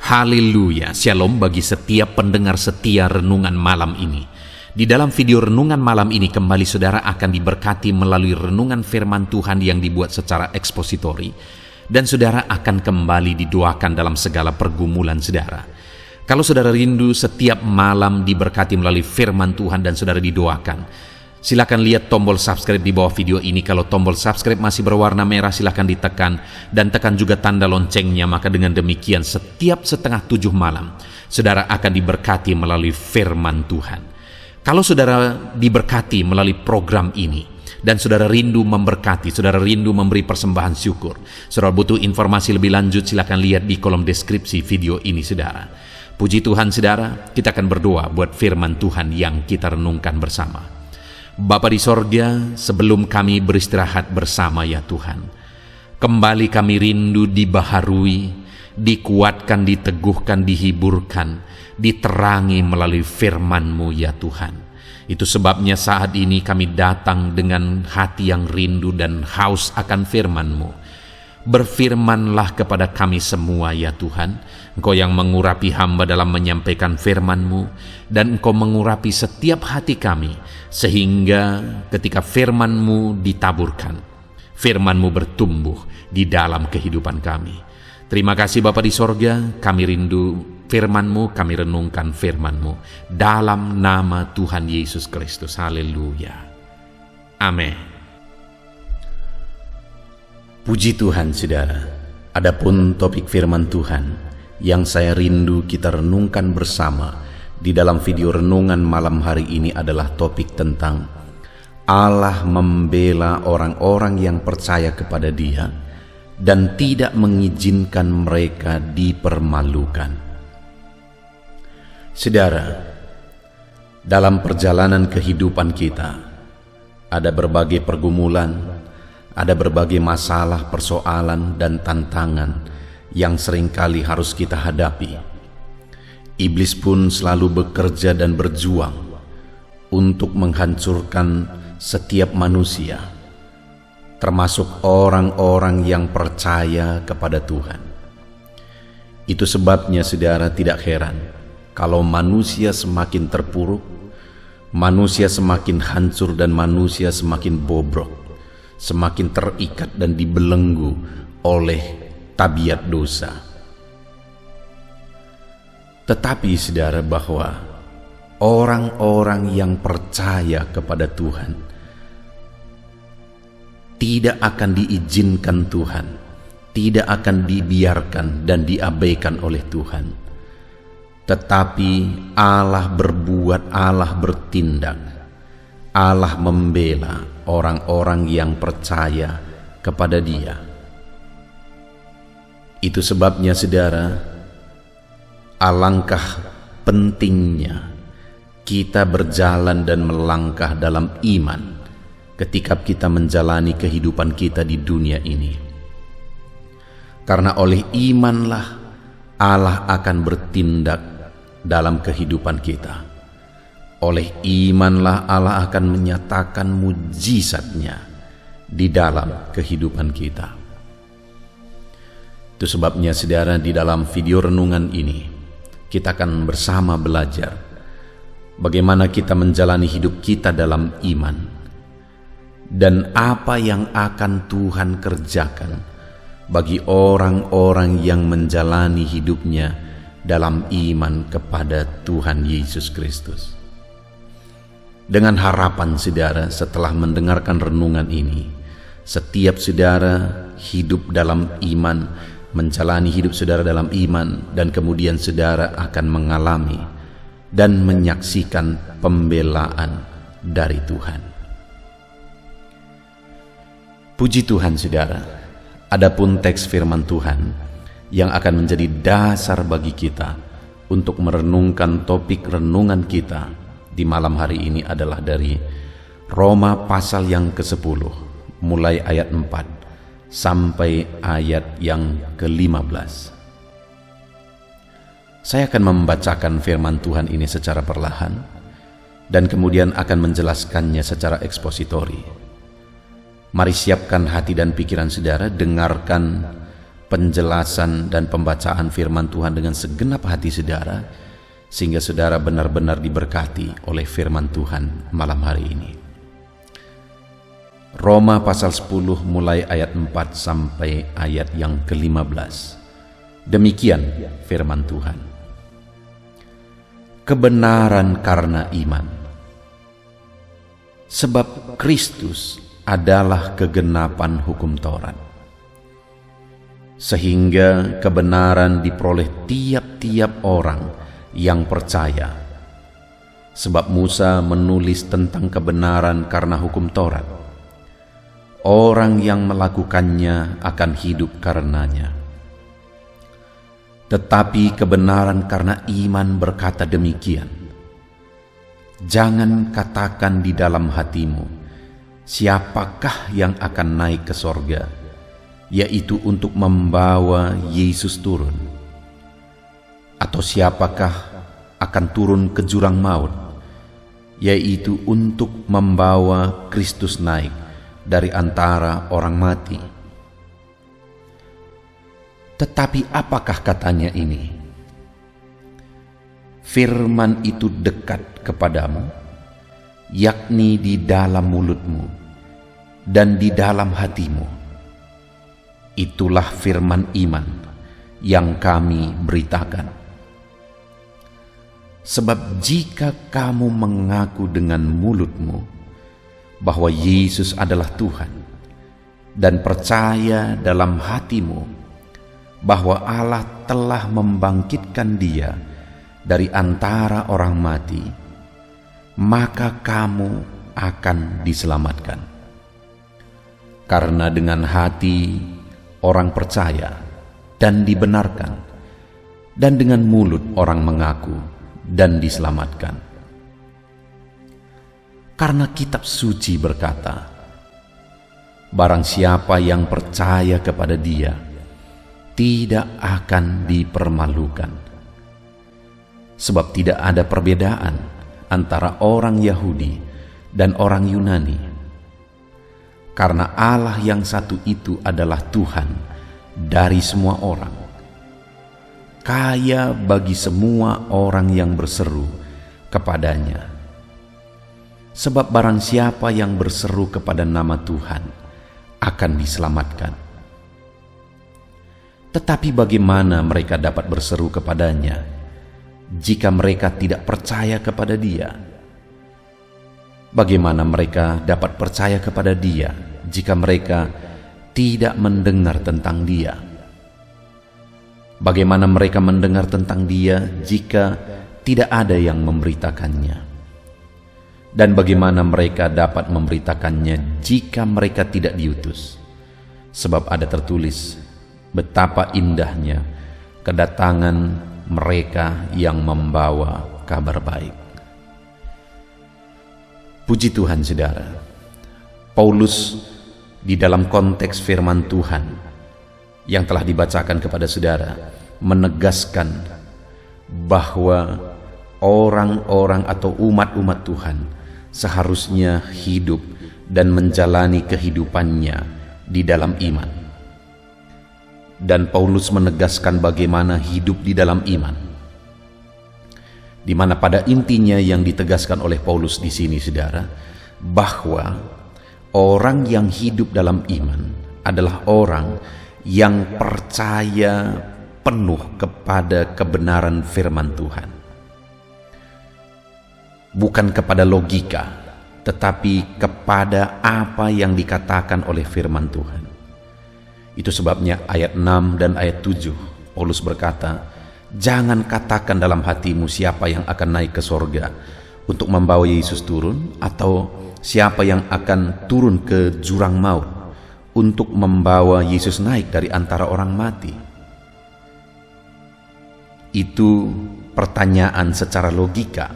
Haleluya, shalom bagi setiap pendengar setia renungan malam ini. Di dalam video renungan malam ini kembali saudara akan diberkati melalui renungan firman Tuhan yang dibuat secara ekspositori. Dan saudara akan kembali didoakan dalam segala pergumulan saudara. Kalau saudara rindu setiap malam diberkati melalui firman Tuhan dan saudara didoakan, silakan lihat tombol subscribe di bawah video ini. Kalau tombol subscribe masih berwarna merah, silakan ditekan dan tekan juga tanda loncengnya. Maka dengan demikian setiap setengah 7 malam saudara akan diberkati melalui firman Tuhan. Kalau saudara diberkati melalui program ini dan saudara rindu memberkati, saudara rindu memberi persembahan syukur, saudara butuh informasi lebih lanjut, silakan lihat di kolom deskripsi video ini saudara. Puji Tuhan saudara, kita akan berdoa buat firman Tuhan yang kita renungkan bersama. Bapa di sorga, sebelum kami beristirahat bersama ya Tuhan, kembali kami rindu dibaharui, dikuatkan, diteguhkan, dihiburkan, diterangi melalui firman-Mu ya Tuhan. Itu sebabnya saat ini kami datang dengan hati yang rindu dan haus akan firman-Mu. Berfirmanlah kepada kami semua ya Tuhan. Engkau yang mengurapi hamba dalam menyampaikan firman-Mu, dan Engkau mengurapi setiap hati kami, sehingga ketika firman-Mu ditaburkan, firman-Mu bertumbuh di dalam kehidupan kami. Terima kasih Bapa di sorga, kami rindu firman-Mu, kami renungkan firman-Mu dalam nama Tuhan Yesus Kristus. Haleluya. Amin. Puji Tuhan saudara, adapun topik firman Tuhan yang saya rindu kita renungkan bersama di dalam video renungan malam hari ini adalah topik tentang Allah membela orang-orang yang percaya kepada Dia dan tidak mengizinkan mereka dipermalukan. Saudara, dalam perjalanan kehidupan kita ada berbagai pergumulan, ada berbagai masalah, persoalan, dan tantangan yang seringkali harus kita hadapi. Iblis pun selalu bekerja dan berjuang untuk menghancurkan setiap manusia, termasuk orang-orang yang percaya kepada Tuhan. Itu sebabnya saudara, tidak heran kalau manusia semakin terpuruk, manusia semakin hancur, dan manusia semakin bobrok, semakin terikat dan dibelenggu oleh tabiat dosa. Tetapi saudara, bahwa orang-orang yang percaya kepada Tuhan tidak akan diizinkan Tuhan, tidak akan dibiarkan dan diabaikan oleh Tuhan. Tetapi Allah berbuat, Allah bertindak, Allah membela orang-orang yang percaya kepada Dia. Itu sebabnya saudara, alangkah pentingnya kita berjalan dan melangkah dalam iman ketika kita menjalani kehidupan kita di dunia ini. Karena oleh imanlah Allah akan bertindak dalam kehidupan kita. Oleh imanlah Allah akan menyatakan mujizatnya di dalam kehidupan kita. Itu sebabnya saudara, di dalam video renungan ini kita akan bersama belajar bagaimana kita menjalani hidup kita dalam iman dan apa yang akan Tuhan kerjakan bagi orang-orang yang menjalani hidupnya dalam iman kepada Tuhan Yesus Kristus. Dengan harapan saudara, setelah mendengarkan renungan ini, setiap saudara hidup dalam iman, menjalani hidup saudara dalam iman, dan kemudian saudara akan mengalami dan menyaksikan pembelaan dari Tuhan. Puji Tuhan saudara, adapun teks firman Tuhan yang akan menjadi dasar bagi kita untuk merenungkan topik renungan kita di malam hari ini adalah dari Roma pasal yang ke-10, mulai ayat 4 sampai ayat yang ke-15. Saya akan membacakan firman Tuhan ini secara perlahan dan kemudian akan menjelaskannya secara ekspositori. Mari siapkan hati dan pikiran saudara, dengarkan penjelasan dan pembacaan firman Tuhan dengan segenap hati saudara, sehingga saudara benar-benar diberkati oleh firman Tuhan malam hari ini. Roma pasal 10 mulai ayat 4 sampai ayat yang ke-15. Demikian firman Tuhan. Kebenaran karena iman. Sebab Kristus adalah kegenapan hukum Taurat, sehingga kebenaran diperoleh tiap-tiap orang yang percaya. Sebab Musa menulis tentang kebenaran karena hukum Taurat. Orang yang melakukannya akan hidup karenanya. Tetapi kebenaran karena iman berkata demikian. Jangan katakan di dalam hatimu, siapakah yang akan naik ke sorga, yaitu untuk membawa Yesus turun. Atau siapakah akan turun ke jurang maut, yaitu untuk membawa Kristus naik dari antara orang mati. Tetapi apakah katanya ini? Firman itu dekat kepadamu, yakni di dalam mulutmu dan di dalam hatimu. Itulah firman iman yang kami beritakan. Sebab jika kamu mengaku dengan mulutmu bahwa Yesus adalah Tuhan, dan percaya dalam hatimu bahwa Allah telah membangkitkan Dia dari antara orang mati, maka kamu akan diselamatkan. Karena dengan hati orang percaya dan dibenarkan, dan dengan mulut orang mengaku dan diselamatkan. Karena kitab suci berkata, barang siapa yang percaya kepada Dia tidak akan dipermalukan. Sebab tidak ada perbedaan antara orang Yahudi dan orang Yunani. Karena Allah yang satu itu adalah Tuhan dari semua orang, kaya bagi semua orang yang berseru kepadanya. Sebab barang siapa yang berseru kepada nama Tuhan akan diselamatkan. Tetapi bagaimana mereka dapat berseru kepadanya jika mereka tidak percaya kepada Dia? Bagaimana mereka dapat percaya kepada Dia jika mereka tidak mendengar tentang Dia? Bagaimana mereka mendengar tentang Dia jika tidak ada yang memberitakannya? Dan bagaimana mereka dapat memberitakannya jika mereka tidak diutus? Sebab ada tertulis, betapa indahnya kedatangan mereka yang membawa kabar baik. Puji Tuhan saudara, Paulus di dalam konteks firman Tuhan yang telah dibacakan kepada saudara menegaskan bahwa orang-orang atau umat-umat Tuhan seharusnya hidup dan menjalani kehidupannya di dalam iman. Dan Paulus menegaskan bagaimana hidup di dalam iman, di mana pada intinya yang ditegaskan oleh Paulus di sini saudara, bahwa orang yang hidup dalam iman adalah orang yang percaya penuh kepada kebenaran firman Tuhan, bukan kepada logika, tetapi kepada apa yang dikatakan oleh firman Tuhan. Itu sebabnya ayat 6 dan ayat 7 Paulus berkata, jangan katakan dalam hatimu siapa yang akan naik ke sorga untuk membawa Yesus turun, atau siapa yang akan turun ke jurang maut untuk membawa Yesus naik dari antara orang mati. Itu pertanyaan secara logika.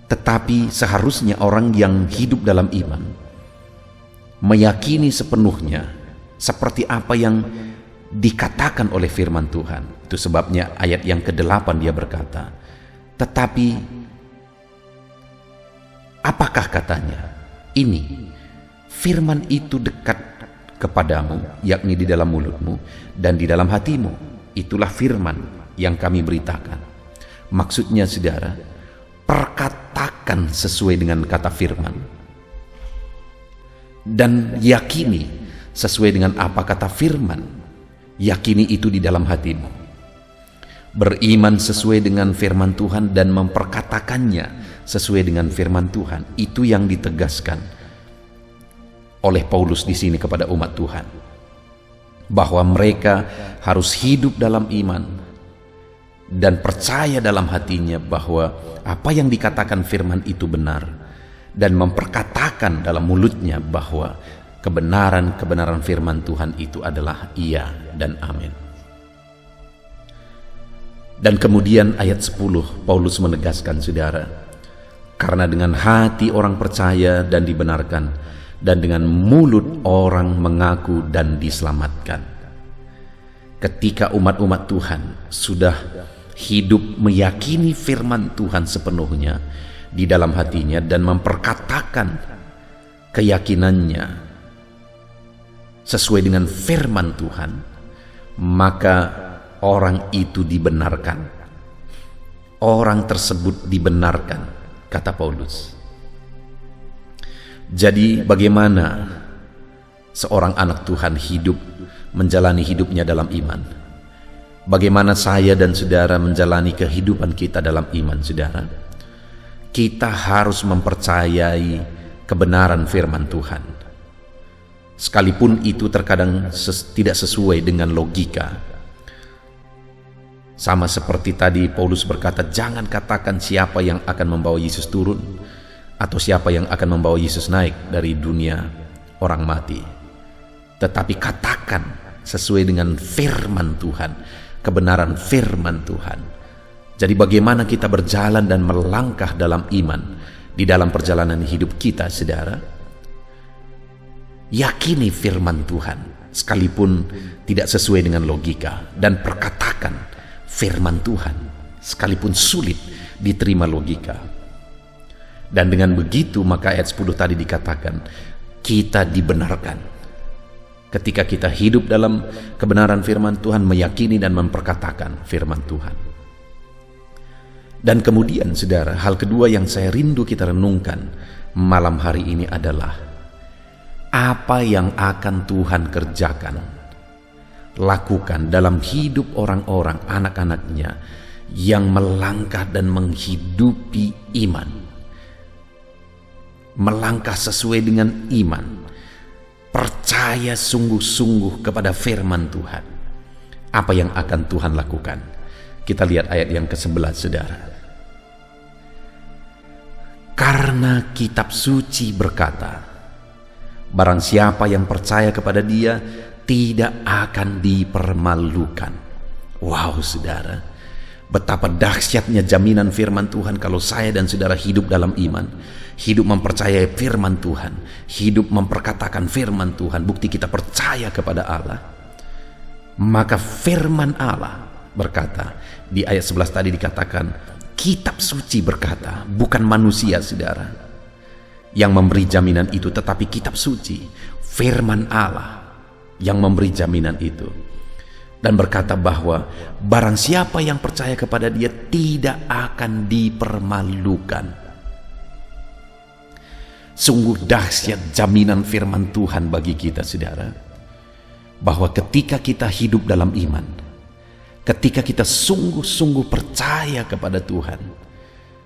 Tetapi seharusnya orang yang hidup dalam iman meyakini sepenuhnya seperti apa yang dikatakan oleh firman Tuhan. Itu sebabnya ayat yang ke-8 dia berkata, tetapi apakah katanya? Ini firman itu dekat kepadamu, yakni di dalam mulutmu dan di dalam hatimu. Itulah firman yang kami beritakan. Maksudnya saudara, perkatakan sesuai dengan kata firman dan yakini sesuai dengan apa kata firman. Yakini itu di dalam hatimu. Beriman sesuai dengan firman Tuhan dan memperkatakannya sesuai dengan firman Tuhan. Itu yang ditegaskan oleh Paulus di sini kepada umat Tuhan, bahwa mereka harus hidup dalam iman dan percaya dalam hatinya bahwa apa yang dikatakan firman itu benar, dan memperkatakan dalam mulutnya bahwa kebenaran firman Tuhan itu adalah iya dan amin. Dan kemudian ayat 10 Paulus menegaskan saudara, karena dengan hati orang percaya dan dibenarkan, dan dengan mulut orang mengaku dan diselamatkan. Ketika umat-umat Tuhan sudah hidup meyakini firman Tuhan sepenuhnya di dalam hatinya dan memperkatakan keyakinannya sesuai dengan firman Tuhan, maka orang itu dibenarkan. Orang tersebut dibenarkan, kata Paulus. Jadi bagaimana seorang anak Tuhan hidup, menjalani hidupnya dalam iman? Bagaimana saya dan saudara menjalani kehidupan kita dalam iman, saudara? Kita harus mempercayai kebenaran firman Tuhan, sekalipun itu terkadang tidak sesuai dengan logika. Sama seperti tadi Paulus berkata, jangan katakan siapa yang akan membawa Yesus turun, atau siapa yang akan membawa Yesus naik dari dunia orang mati. Tetapi katakan sesuai dengan firman Tuhan, kebenaran firman Tuhan. Jadi bagaimana kita berjalan dan melangkah dalam iman di dalam perjalanan hidup kita, saudara? Yakini firman Tuhan sekalipun tidak sesuai dengan logika, dan perkatakan firman Tuhan sekalipun sulit diterima logika. Dan dengan begitu maka ayat 10 tadi dikatakan kita dibenarkan. Ketika kita hidup dalam kebenaran firman Tuhan, meyakini dan memperkatakan firman Tuhan. Dan kemudian saudara, hal kedua yang saya rindu kita renungkan malam hari ini adalah apa yang akan Tuhan kerjakan, lakukan dalam hidup orang-orang, anak-anaknya yang melangkah dan menghidupi iman. Melangkah sesuai dengan iman, percaya sungguh-sungguh kepada firman Tuhan. Apa yang akan Tuhan lakukan? Kita lihat ayat yang ke-11, saudara. Karena kitab suci berkata, barang siapa yang percaya kepada Dia tidak akan dipermalukan. Wow, saudara, betapa dahsyatnya jaminan firman Tuhan kalau saya dan saudara hidup dalam iman, hidup mempercayai firman Tuhan, hidup memperkatakan firman Tuhan, bukti kita percaya kepada Allah. Maka firman Allah berkata, di ayat 11 tadi dikatakan, kitab suci berkata, bukan manusia saudara yang memberi jaminan itu, tetapi kitab suci, firman Allah yang memberi jaminan itu. Dan berkata bahwa barang siapa yang percaya kepada Dia tidak akan dipermalukan. Sungguh dahsyat jaminan firman Tuhan bagi kita, saudara, bahwa ketika kita hidup dalam iman, ketika kita sungguh-sungguh percaya kepada Tuhan,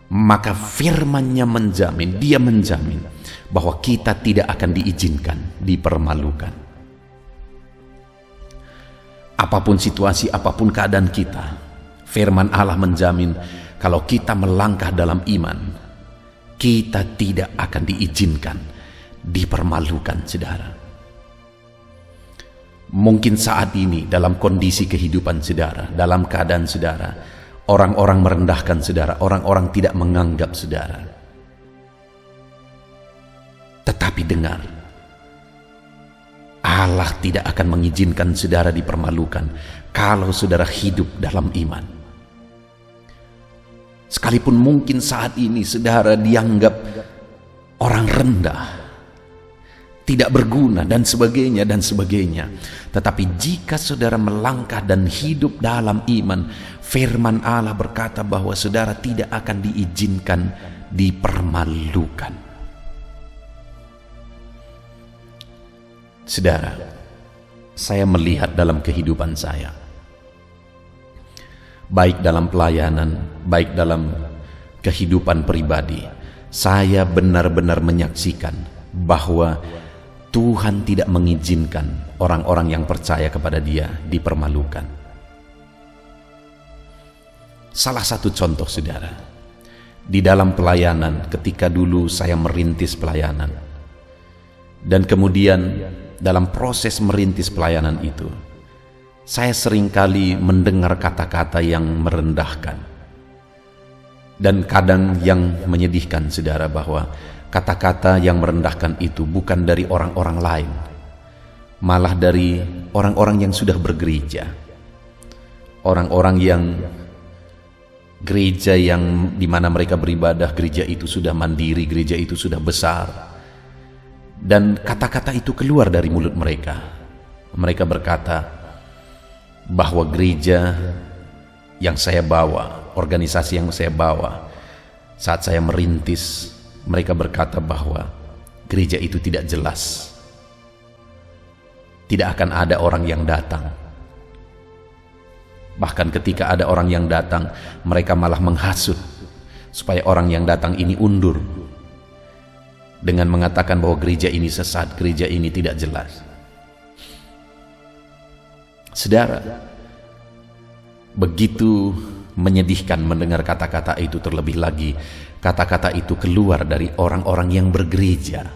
maka firman-Nya menjamin, Dia menjamin bahwa kita tidak akan diizinkan dipermalukan. Apapun situasi, apapun keadaan kita, firman Allah menjamin kalau kita melangkah dalam iman, kita tidak akan diizinkan dipermalukan, saudara. Mungkin saat ini dalam kondisi kehidupan saudara, dalam keadaan saudara, orang-orang merendahkan saudara, orang-orang tidak menganggap saudara. Tetapi dengar, Allah tidak akan mengizinkan saudara dipermalukan kalau saudara hidup dalam iman. Sekalipun mungkin saat ini saudara dianggap orang rendah, tidak berguna, dan sebagainya dan sebagainya. Tetapi jika saudara melangkah dan hidup dalam iman, firman Allah berkata bahwa saudara tidak akan diizinkan dipermalukan. Saudara, saya melihat dalam kehidupan saya, baik dalam pelayanan, baik dalam kehidupan pribadi, saya benar-benar menyaksikan bahwa Tuhan tidak mengizinkan orang-orang yang percaya kepada Dia dipermalukan. Salah satu contoh, saudara, di dalam pelayanan, ketika dulu saya merintis pelayanan, dan kemudian dalam proses merintis pelayanan itu, saya seringkali mendengar kata-kata yang merendahkan. Dan kadang yang menyedihkan, saudara, bahwa kata-kata yang merendahkan itu bukan dari orang-orang lain, malah dari orang-orang yang sudah bergereja, orang-orang yang gereja yang dimana mereka beribadah, gereja itu sudah mandiri, gereja itu sudah besar. Dan kata-kata itu keluar dari mulut mereka. Mereka berkata bahwa gereja yang saya bawa, organisasi yang saya bawa, saat saya merintis, mereka berkata bahwa gereja itu tidak jelas, tidak akan ada orang yang datang. Bahkan ketika ada orang yang datang, mereka malah menghasut supaya orang yang datang ini undur, dengan mengatakan bahwa gereja ini sesat, gereja ini tidak jelas. Saudara, begitu menyedihkan mendengar kata-kata itu, terlebih lagi kata-kata itu keluar dari orang-orang yang bergereja.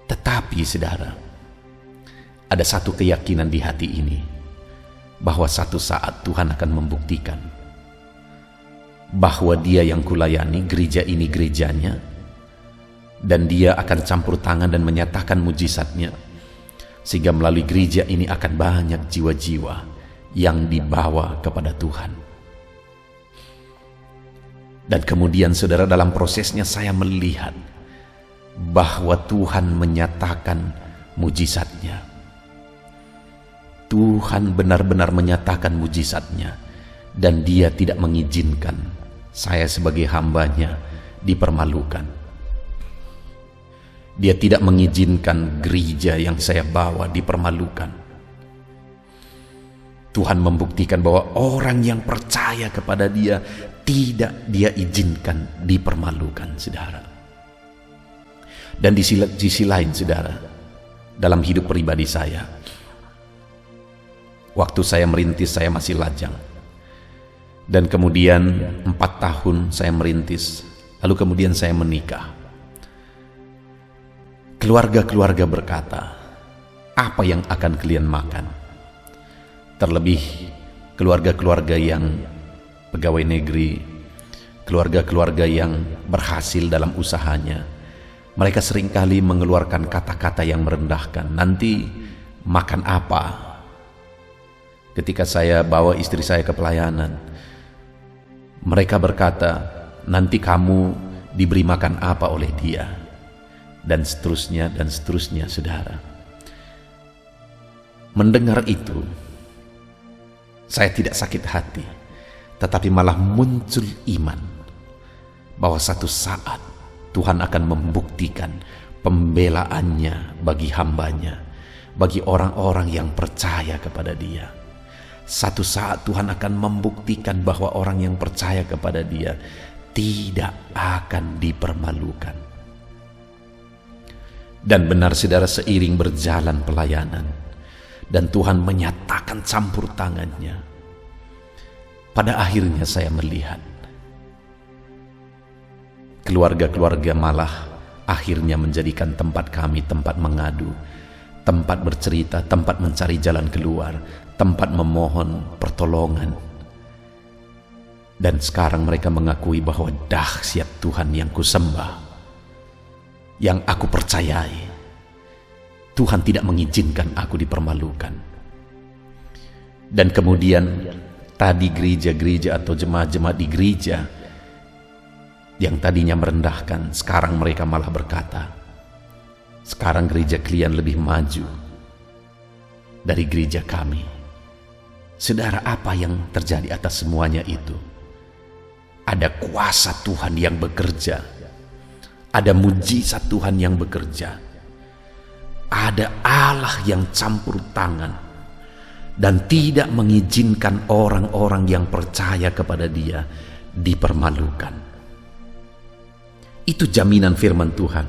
Tetapi saudara, ada satu keyakinan di hati ini, bahwa satu saat Tuhan akan membuktikan bahwa Dia yang kulayani, gereja ini gerejanya, dan Dia akan campur tangan dan menyatakan mujizatnya, sehingga melalui gereja ini akan banyak jiwa-jiwa yang dibawa kepada Tuhan. Dan kemudian saudara, dalam prosesnya saya melihat bahwa Tuhan menyatakan mujizatnya. Tuhan benar-benar menyatakan mujizatnya, dan Dia tidak mengizinkan saya sebagai hambanya dipermalukan. Dia tidak mengizinkan gereja yang saya bawa dipermalukan. Tuhan membuktikan bahwa orang yang percaya kepada Dia tidak Dia izinkan dipermalukan, saudara. Dan di sisi lain, saudara, dalam hidup pribadi saya, waktu saya merintis, saya masih lajang. Dan kemudian 4 tahun saya merintis, lalu kemudian saya menikah. Keluarga-keluarga berkata, apa yang akan kalian makan? Terlebih keluarga-keluarga yang pegawai negeri, keluarga-keluarga yang berhasil dalam usahanya, mereka seringkali mengeluarkan kata-kata yang merendahkan. Nanti makan apa? Ketika saya bawa istri saya ke pelayanan, mereka berkata, nanti kamu diberi makan apa oleh dia, dan seterusnya dan seterusnya, saudara. Mendengar itu, saya tidak sakit hati, tetapi malah muncul iman bahwa satu saat Tuhan akan membuktikan pembelaannya bagi hambanya, bagi orang-orang yang percaya kepada Dia. Satu saat Tuhan akan membuktikan bahwa orang yang percaya kepada Dia tidak akan dipermalukan. Dan benar, saudara, seiring berjalan pelayanan dan Tuhan menyatakan campur tangannya, pada akhirnya saya melihat keluarga-keluarga malah akhirnya menjadikan tempat kami tempat mengadu, tempat bercerita, tempat mencari jalan keluar, tempat memohon pertolongan. Dan sekarang mereka mengakui bahwa dahsyat Tuhan yang kusembah, yang aku percayai, Tuhan tidak mengizinkan aku dipermalukan. Dan kemudian tadi gereja-gereja atau jemaat-jemaat di gereja yang tadinya merendahkan, sekarang mereka malah berkata, Sekarang gereja kalian lebih maju dari gereja kami. Saudara, apa yang terjadi atas semuanya itu? Ada kuasa Tuhan yang bekerja. Ada mujizat Tuhan yang bekerja. Ada Allah yang campur tangan dan tidak mengizinkan orang-orang yang percaya kepada Dia dipermalukan. Itu jaminan firman Tuhan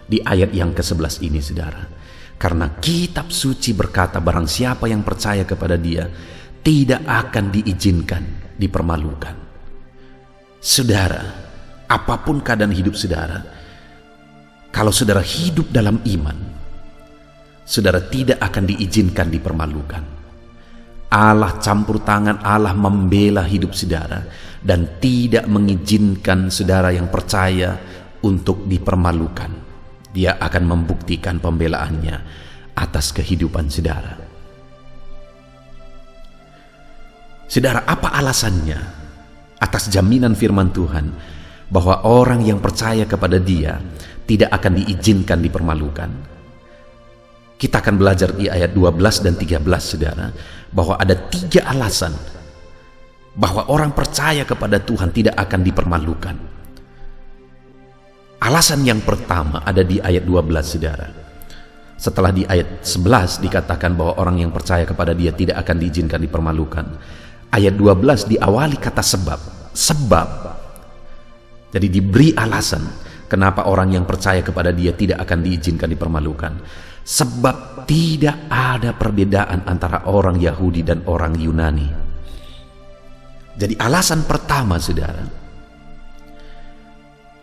di ayat yang ke-11 ini, saudara. Karena kitab suci berkata, barang siapa yang percaya kepada Dia tidak akan diizinkan dipermalukan. Saudara, apapun keadaan hidup saudara, kalau saudara hidup dalam iman, saudara tidak akan diizinkan dipermalukan. Allah campur tangan, Allah membela hidup saudara dan tidak mengizinkan saudara yang percaya untuk dipermalukan. Dia akan membuktikan pembelaannya atas kehidupan saudara. Saudara, apa alasannya atas jaminan firman Tuhan bahwa orang yang percaya kepada Dia tidak akan diizinkan dipermalukan? Kita akan belajar di ayat 12 dan 13, saudara, bahwa ada 3 alasan bahwa orang percaya kepada Tuhan tidak akan dipermalukan. Alasan yang pertama ada di ayat 12, saudara. Setelah di ayat 11 dikatakan bahwa orang yang percaya kepada Dia tidak akan diizinkan dipermalukan, ayat 12 diawali kata sebab. Sebab. Jadi diberi alasan kenapa orang yang percaya kepada Dia tidak akan diizinkan dipermalukan. Sebab tidak ada perbedaan antara orang Yahudi dan orang Yunani. Jadi alasan pertama, saudara,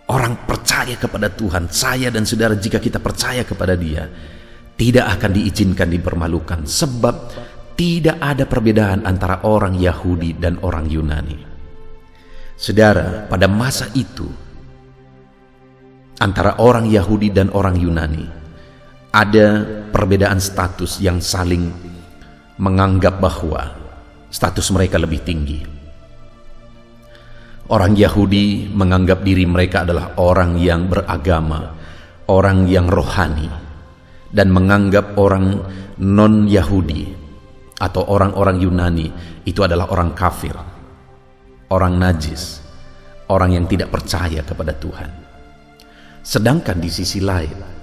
orang percaya kepada Tuhan, saya dan saudara, jika kita percaya kepada Dia, tidak akan diizinkan dipermalukan. Sebab tidak ada perbedaan antara orang Yahudi dan orang Yunani. Saudara, pada masa itu, antara orang Yahudi dan orang Yunani, ada perbedaan status yang saling menganggap bahwa status mereka lebih tinggi. Orang Yahudi menganggap diri mereka adalah orang yang beragama, orang yang rohani, dan menganggap orang non-Yahudi atau orang-orang Yunani itu adalah orang kafir, orang najis, orang yang tidak percaya kepada Tuhan. Sedangkan di sisi lain,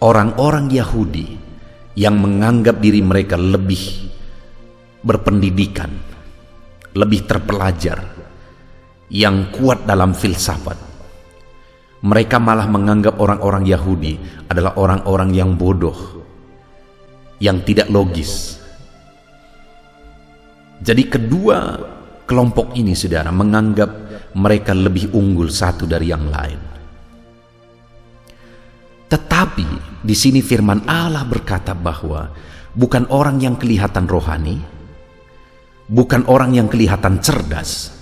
orang-orang Yahudi yang menganggap diri mereka lebih berpendidikan, lebih terpelajar, yang kuat dalam filsafat, mereka malah menganggap orang-orang Yahudi adalah orang-orang yang bodoh, yang tidak logis. Jadi kedua kelompok ini, saudara, menganggap mereka lebih unggul satu dari yang lain. Tetapi di sini firman Allah berkata bahwa bukan orang yang kelihatan rohani, bukan orang yang kelihatan cerdas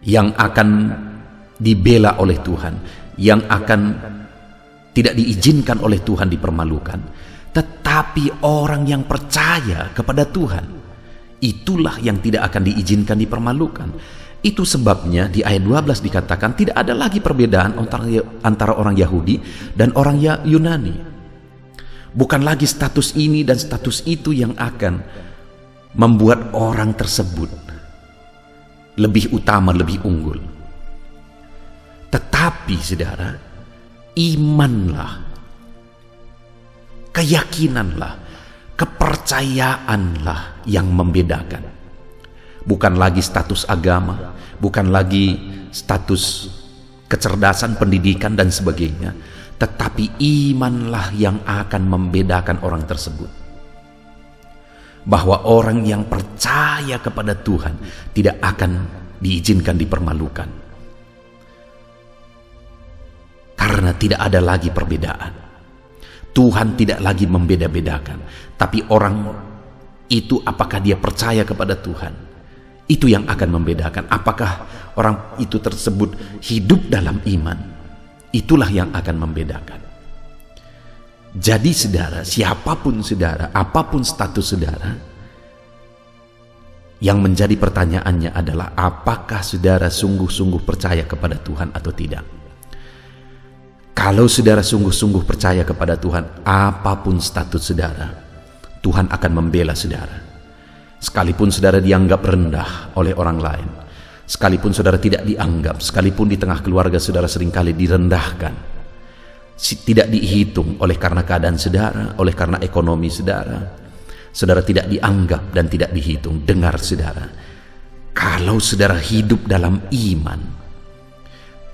yang akan dibela oleh Tuhan, yang akan tidak diizinkan oleh Tuhan dipermalukan, tetapi orang yang percaya kepada Tuhan, itulah yang tidak akan diizinkan dipermalukan. Itu sebabnya di ayat 12 dikatakan tidak ada lagi perbedaan antara orang Yahudi dan orang Yunani. Bukan lagi status ini dan status itu yang akan membuat orang tersebut lebih utama, lebih unggul. Tetapi, saudara, imanlah, keyakinanlah, kepercayaanlah yang membedakan. Bukan lagi status agama, bukan lagi status kecerdasan, pendidikan, dan sebagainya, tetapi imanlah yang akan membedakan orang tersebut. Bahwa orang yang percaya kepada Tuhan tidak akan diizinkan dipermalukan. Karena tidak ada lagi perbedaan. Tuhan tidak lagi membeda-bedakan. Tapi orang itu apakah dia percaya kepada Tuhan? Itu yang akan membedakan. Apakah orang itu tersebut hidup dalam iman? Itulah yang akan membedakan. Jadi saudara, siapapun saudara, apapun status saudara, yang menjadi pertanyaannya adalah apakah saudara sungguh-sungguh percaya kepada Tuhan atau tidak? Kalau saudara sungguh-sungguh percaya kepada Tuhan, apapun status saudara, Tuhan akan membela saudara. Sekalipun saudara dianggap rendah oleh orang lain, sekalipun saudara tidak dianggap, sekalipun di tengah keluarga saudara seringkali direndahkan, tidak dihitung oleh karena keadaan saudara, oleh karena ekonomi saudara, saudara tidak dianggap dan tidak dihitung. Dengar saudara, kalau saudara hidup dalam iman,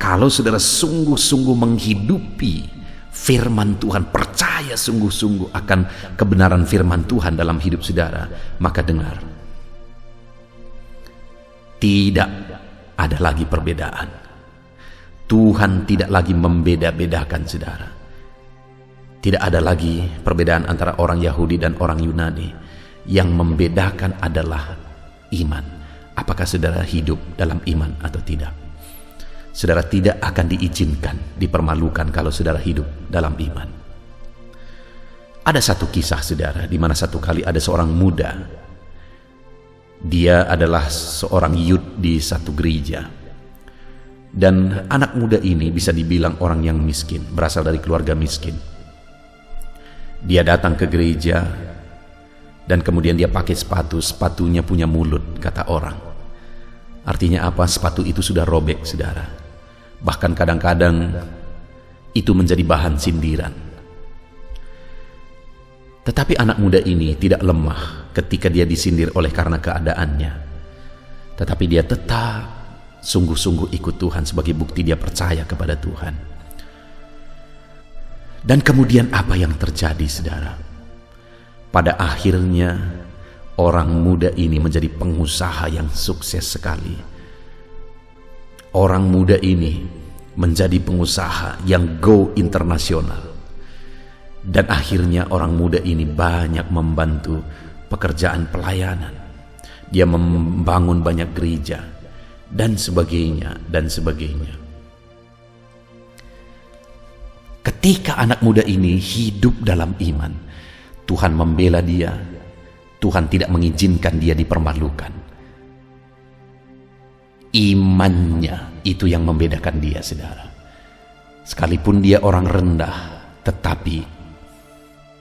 kalau saudara sungguh-sungguh menghidupi firman Tuhan, percaya sungguh-sungguh akan kebenaran firman Tuhan dalam hidup saudara, maka dengar, tidak ada lagi perbedaan. Tuhan tidak lagi membeda-bedakan saudara. Tidak ada lagi perbedaan antara orang Yahudi dan orang Yunani. Yang membedakan adalah iman. Apakah saudara hidup dalam iman atau tidak? Saudara tidak akan diizinkan, dipermalukan kalau saudara hidup dalam iman. Ada satu kisah saudara, di mana satu kali ada seorang muda. Dia adalah seorang yud di satu gereja. Dan anak muda ini bisa dibilang orang yang miskin, berasal dari keluarga miskin. Dia datang ke gereja, dan kemudian dia pakai sepatunya punya mulut, kata orang. Artinya apa? Sepatu itu sudah robek saudara. Bahkan kadang-kadang itu menjadi bahan sindiran. Tetapi anak muda ini tidak lemah ketika dia disindir oleh karena keadaannya. Tetapi dia tetap sungguh-sungguh ikut Tuhan sebagai bukti dia percaya kepada Tuhan. Dan kemudian apa yang terjadi saudara? Pada akhirnya orang muda ini menjadi pengusaha yang sukses sekali. Orang muda ini menjadi pengusaha yang go internasional. Dan akhirnya orang muda ini banyak membantu pekerjaan pelayanan. Dia membangun banyak gereja dan sebagainya dan sebagainya. Ketika anak muda ini hidup dalam iman, Tuhan membela dia. Tuhan tidak mengizinkan dia dipermalukan. Imannya itu yang membedakan dia saudara. Sekalipun dia orang rendah, tetapi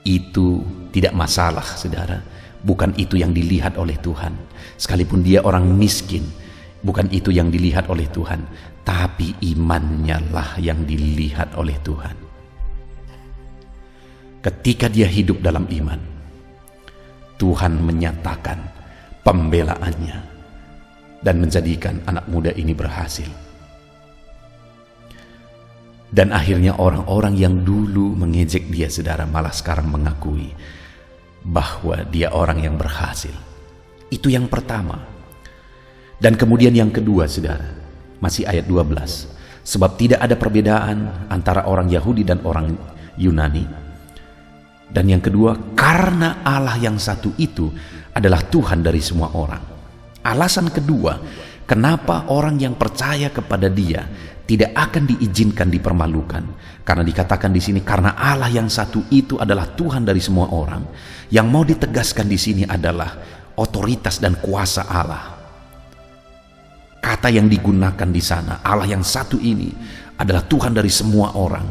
itu tidak masalah saudara. Bukan itu yang dilihat oleh Tuhan. Sekalipun dia orang miskin, bukan itu yang dilihat oleh Tuhan, tapi imannya lah yang dilihat oleh Tuhan. Ketika dia hidup dalam iman, Tuhan menyatakan pembelaannya dan menjadikan anak muda ini berhasil. Dan akhirnya orang-orang yang dulu mengejek dia saudara malah sekarang mengakui bahwa dia orang yang berhasil. Itu yang pertama. Dan kemudian yang kedua saudara, masih ayat 12. Sebab tidak ada perbedaan antara orang Yahudi dan orang Yunani. Dan yang kedua, karena Allah yang satu itu adalah Tuhan dari semua orang. Alasan kedua, kenapa orang yang percaya kepada Dia tidak akan diizinkan dipermalukan, karena dikatakan di sini karena Allah yang satu itu adalah Tuhan dari semua orang. Yang mau ditegaskan di sini adalah otoritas dan kuasa Allah. Kata yang digunakan di sana, Allah yang satu ini adalah Tuhan dari semua orang,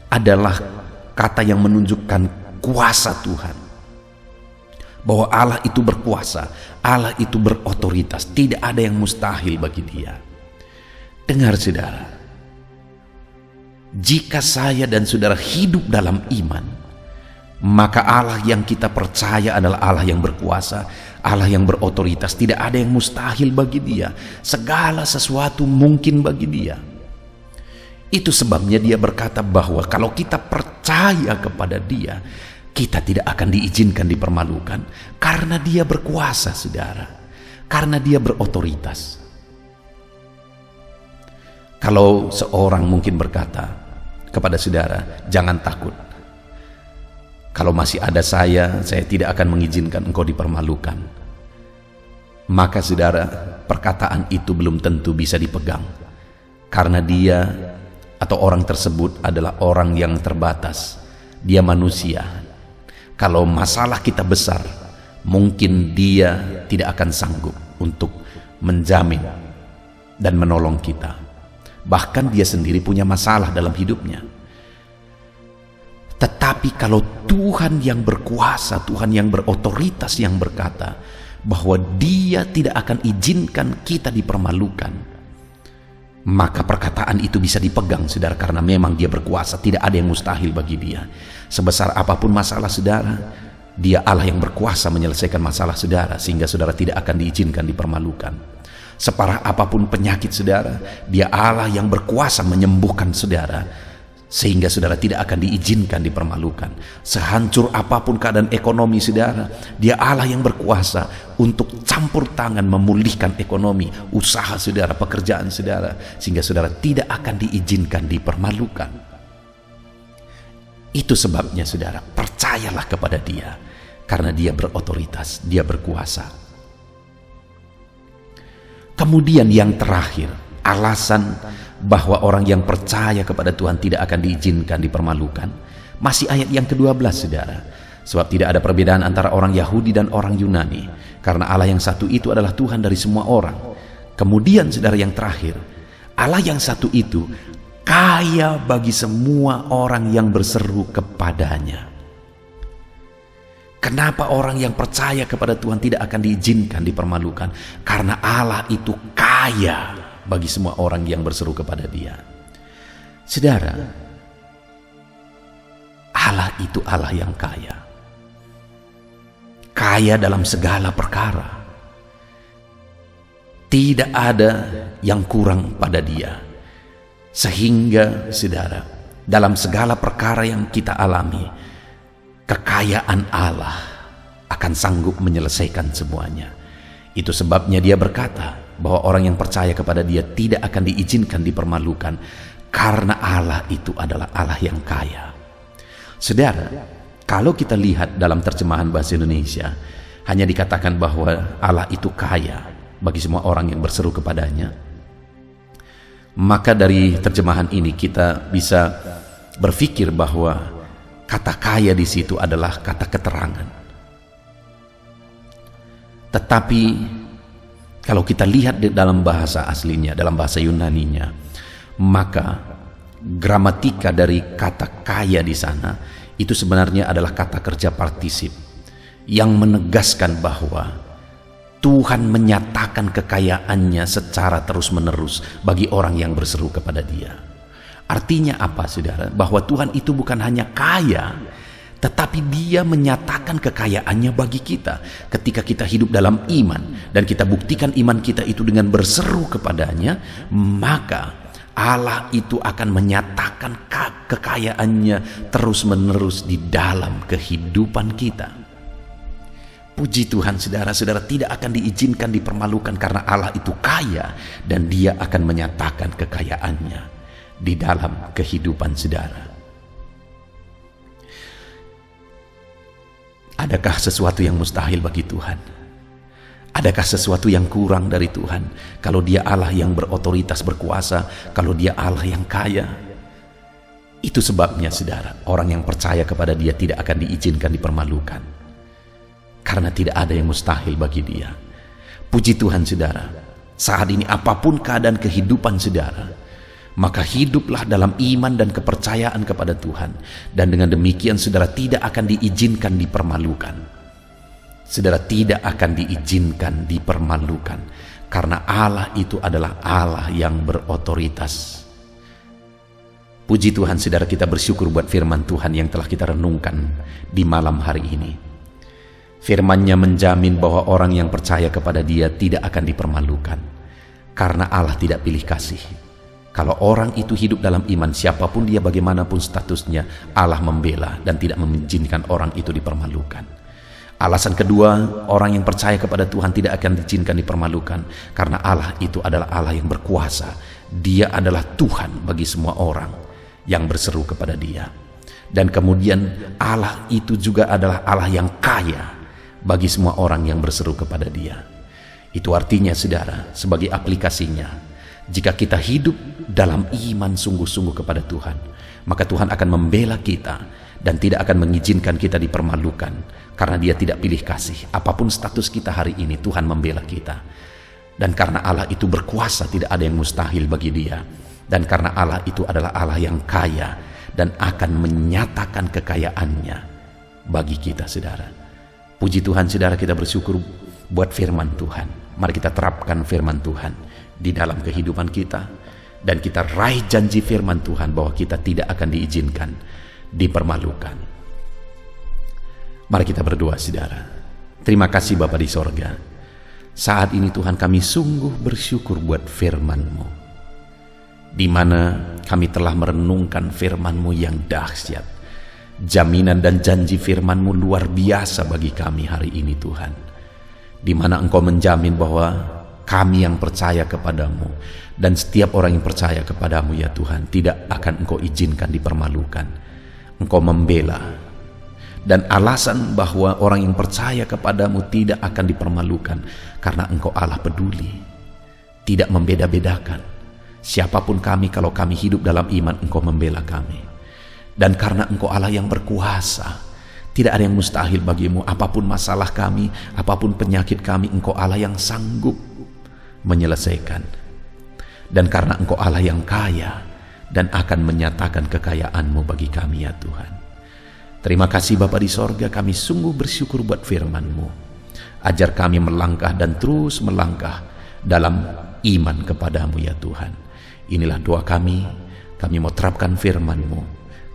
adalah kata yang menunjukkan kuasa Tuhan. Bahwa Allah itu berkuasa, Allah itu berotoritas, tidak ada yang mustahil bagi Dia. Dengar saudara, jika saya dan saudara hidup dalam iman, maka Allah yang kita percaya adalah Allah yang berkuasa, Allah yang berotoritas, tidak ada yang mustahil bagi Dia. Segala sesuatu mungkin bagi Dia. Itu sebabnya Dia berkata bahwa kalau kita percaya kepada Dia, kita tidak akan diizinkan dipermalukan, karena Dia berkuasa saudara, karena Dia berotoritas. Kalau seorang mungkin berkata kepada saudara, jangan takut, kalau masih ada saya tidak akan mengizinkan engkau dipermalukan. Maka saudara, perkataan itu belum tentu bisa dipegang, karena dia atau orang tersebut adalah orang yang terbatas. Dia manusia. Kalau masalah kita besar, mungkin dia tidak akan sanggup untuk menjamin dan menolong kita. Bahkan dia sendiri punya masalah dalam hidupnya. Tetapi kalau Tuhan yang berkuasa, Tuhan yang berotoritas yang berkata bahwa Dia tidak akan izinkan kita dipermalukan, maka perkataan itu bisa dipegang, saudara, karena memang Dia berkuasa. Tidak ada yang mustahil bagi Dia. Sebesar apapun masalah saudara, Dia Allah yang berkuasa menyelesaikan masalah saudara, sehingga saudara tidak akan diizinkan dipermalukan. Separah apapun penyakit saudara, Dia Allah yang berkuasa menyembuhkan saudara, sehingga saudara tidak akan diizinkan dipermalukan. Sehancur apapun keadaan ekonomi saudara, Dia Allah yang berkuasa untuk campur tangan memulihkan ekonomi, usaha saudara, pekerjaan saudara, sehingga saudara tidak akan diizinkan dipermalukan. Itu sebabnya saudara, percayalah kepada Dia, karena Dia berotoritas, Dia berkuasa. Kemudian yang terakhir, alasan bahwa orang yang percaya kepada Tuhan tidak akan diizinkan dipermalukan, masih ayat yang ke-12 saudara. Sebab tidak ada perbedaan antara orang Yahudi dan orang Yunani, karena Allah yang satu itu adalah Tuhan dari semua orang. Kemudian saudara yang terakhir, Allah yang satu itu kaya bagi semua orang yang berseru kepadanya. Kenapa orang yang percaya kepada Tuhan tidak akan diizinkan dipermalukan? Karena Allah itu kaya bagi semua orang yang berseru kepada Dia. Saudara, Allah itu Allah yang kaya. Kaya dalam segala perkara. Tidak ada yang kurang pada Dia. Sehingga saudara, dalam segala perkara yang kita alami, kekayaan Allah akan sanggup menyelesaikan semuanya. Itu sebabnya Dia berkata bahwa orang yang percaya kepada Dia tidak akan diizinkan dipermalukan, karena Allah itu adalah Allah yang kaya. Saudara, kalau kita lihat dalam terjemahan bahasa Indonesia, hanya dikatakan bahwa Allah itu kaya bagi semua orang yang berseru kepadanya. Maka dari terjemahan ini kita bisa berpikir bahwa kata kaya di situ adalah kata keterangan. Tetapi kalau kita lihat di dalam bahasa aslinya, dalam bahasa Yunaninya, maka gramatika dari kata kaya di sana itu sebenarnya adalah kata kerja partisip yang menegaskan bahwa Tuhan menyatakan kekayaannya secara terus-menerus bagi orang yang berseru kepada Dia. Artinya apa, saudara? Bahwa Tuhan itu bukan hanya kaya, tetapi Dia menyatakan kekayaannya bagi kita ketika kita hidup dalam iman, dan kita buktikan iman kita itu dengan berseru kepadanya, maka Allah itu akan menyatakan kekayaannya terus-menerus di dalam kehidupan kita. Puji Tuhan, saudara-saudara tidak akan diizinkan dipermalukan karena Allah itu kaya, dan Dia akan menyatakan kekayaannya di dalam kehidupan saudara. Adakah sesuatu yang mustahil bagi Tuhan? Adakah sesuatu yang kurang dari Tuhan? Kalau Dia Allah yang berotoritas, berkuasa, kalau Dia Allah yang kaya. Itu sebabnya saudara, orang yang percaya kepada Dia tidak akan diizinkan dipermalukan, karena tidak ada yang mustahil bagi Dia. Puji Tuhan saudara, saat ini apapun keadaan kehidupan saudara, maka hiduplah dalam iman dan kepercayaan kepada Tuhan, dan dengan demikian saudara tidak akan diizinkan dipermalukan. Saudara tidak akan diizinkan dipermalukan, karena Allah itu adalah Allah yang berotoritas. Puji Tuhan saudara, kita bersyukur buat firman Tuhan yang telah kita renungkan di malam hari ini. Firman-Nya menjamin bahwa orang yang percaya kepada Dia tidak akan dipermalukan, karena Allah tidak pilih kasih. Kalau orang itu hidup dalam iman, siapapun dia, bagaimanapun statusnya, Allah membela dan tidak mengizinkan orang itu dipermalukan. Alasan kedua, orang yang percaya kepada Tuhan tidak akan diizinkan dipermalukan, karena Allah itu adalah Allah yang berkuasa. Dia adalah Tuhan bagi semua orang yang berseru kepada Dia. Dan kemudian Allah itu juga adalah Allah yang kaya bagi semua orang yang berseru kepada Dia. Itu artinya saudara, sebagai aplikasinya, jika kita hidup dalam iman sungguh-sungguh kepada Tuhan, maka Tuhan akan membela kita dan tidak akan mengizinkan kita dipermalukan, karena Dia tidak pilih kasih. Apapun status kita hari ini, Tuhan membela kita. Dan karena Allah itu berkuasa, tidak ada yang mustahil bagi Dia. Dan karena Allah itu adalah Allah yang kaya, dan akan menyatakan kekayaannya bagi kita, saudara. Puji Tuhan, saudara, kita bersyukur buat firman Tuhan. Mari kita terapkan firman Tuhan di dalam kehidupan kita, dan kita raih janji firman Tuhan bahwa kita tidak akan diizinkan dipermalukan. Mari kita berdoa, saudara. Terima kasih Bapa di sorga. Saat ini Tuhan, kami sungguh bersyukur buat firman-Mu, di mana kami telah merenungkan firman-Mu yang dahsyat. Jaminan dan janji firman-Mu luar biasa bagi kami hari ini, Tuhan, di mana Engkau menjamin bahwa kami yang percaya kepadamu dan setiap orang yang percaya kepadamu, ya Tuhan, tidak akan Engkau izinkan dipermalukan. Engkau membela, dan alasan bahwa orang yang percaya kepadamu tidak akan dipermalukan karena Engkau Allah peduli, tidak membeda-bedakan siapapun kami. Kalau kami hidup dalam iman, Engkau membela kami. Dan karena Engkau Allah yang berkuasa, tidak ada yang mustahil bagimu. Apapun masalah kami, apapun penyakit kami, Engkau Allah yang sanggup menyelesaikan. Dan karena Engkau Allah yang kaya dan akan menyatakan kekayaan-Mu bagi kami, ya Tuhan. Terima kasih Bapa di sorga, kami sungguh bersyukur buat firman-Mu. Ajar kami melangkah dan terus melangkah dalam iman kepadamu, ya Tuhan. Inilah doa kami mau terapkan firman-Mu,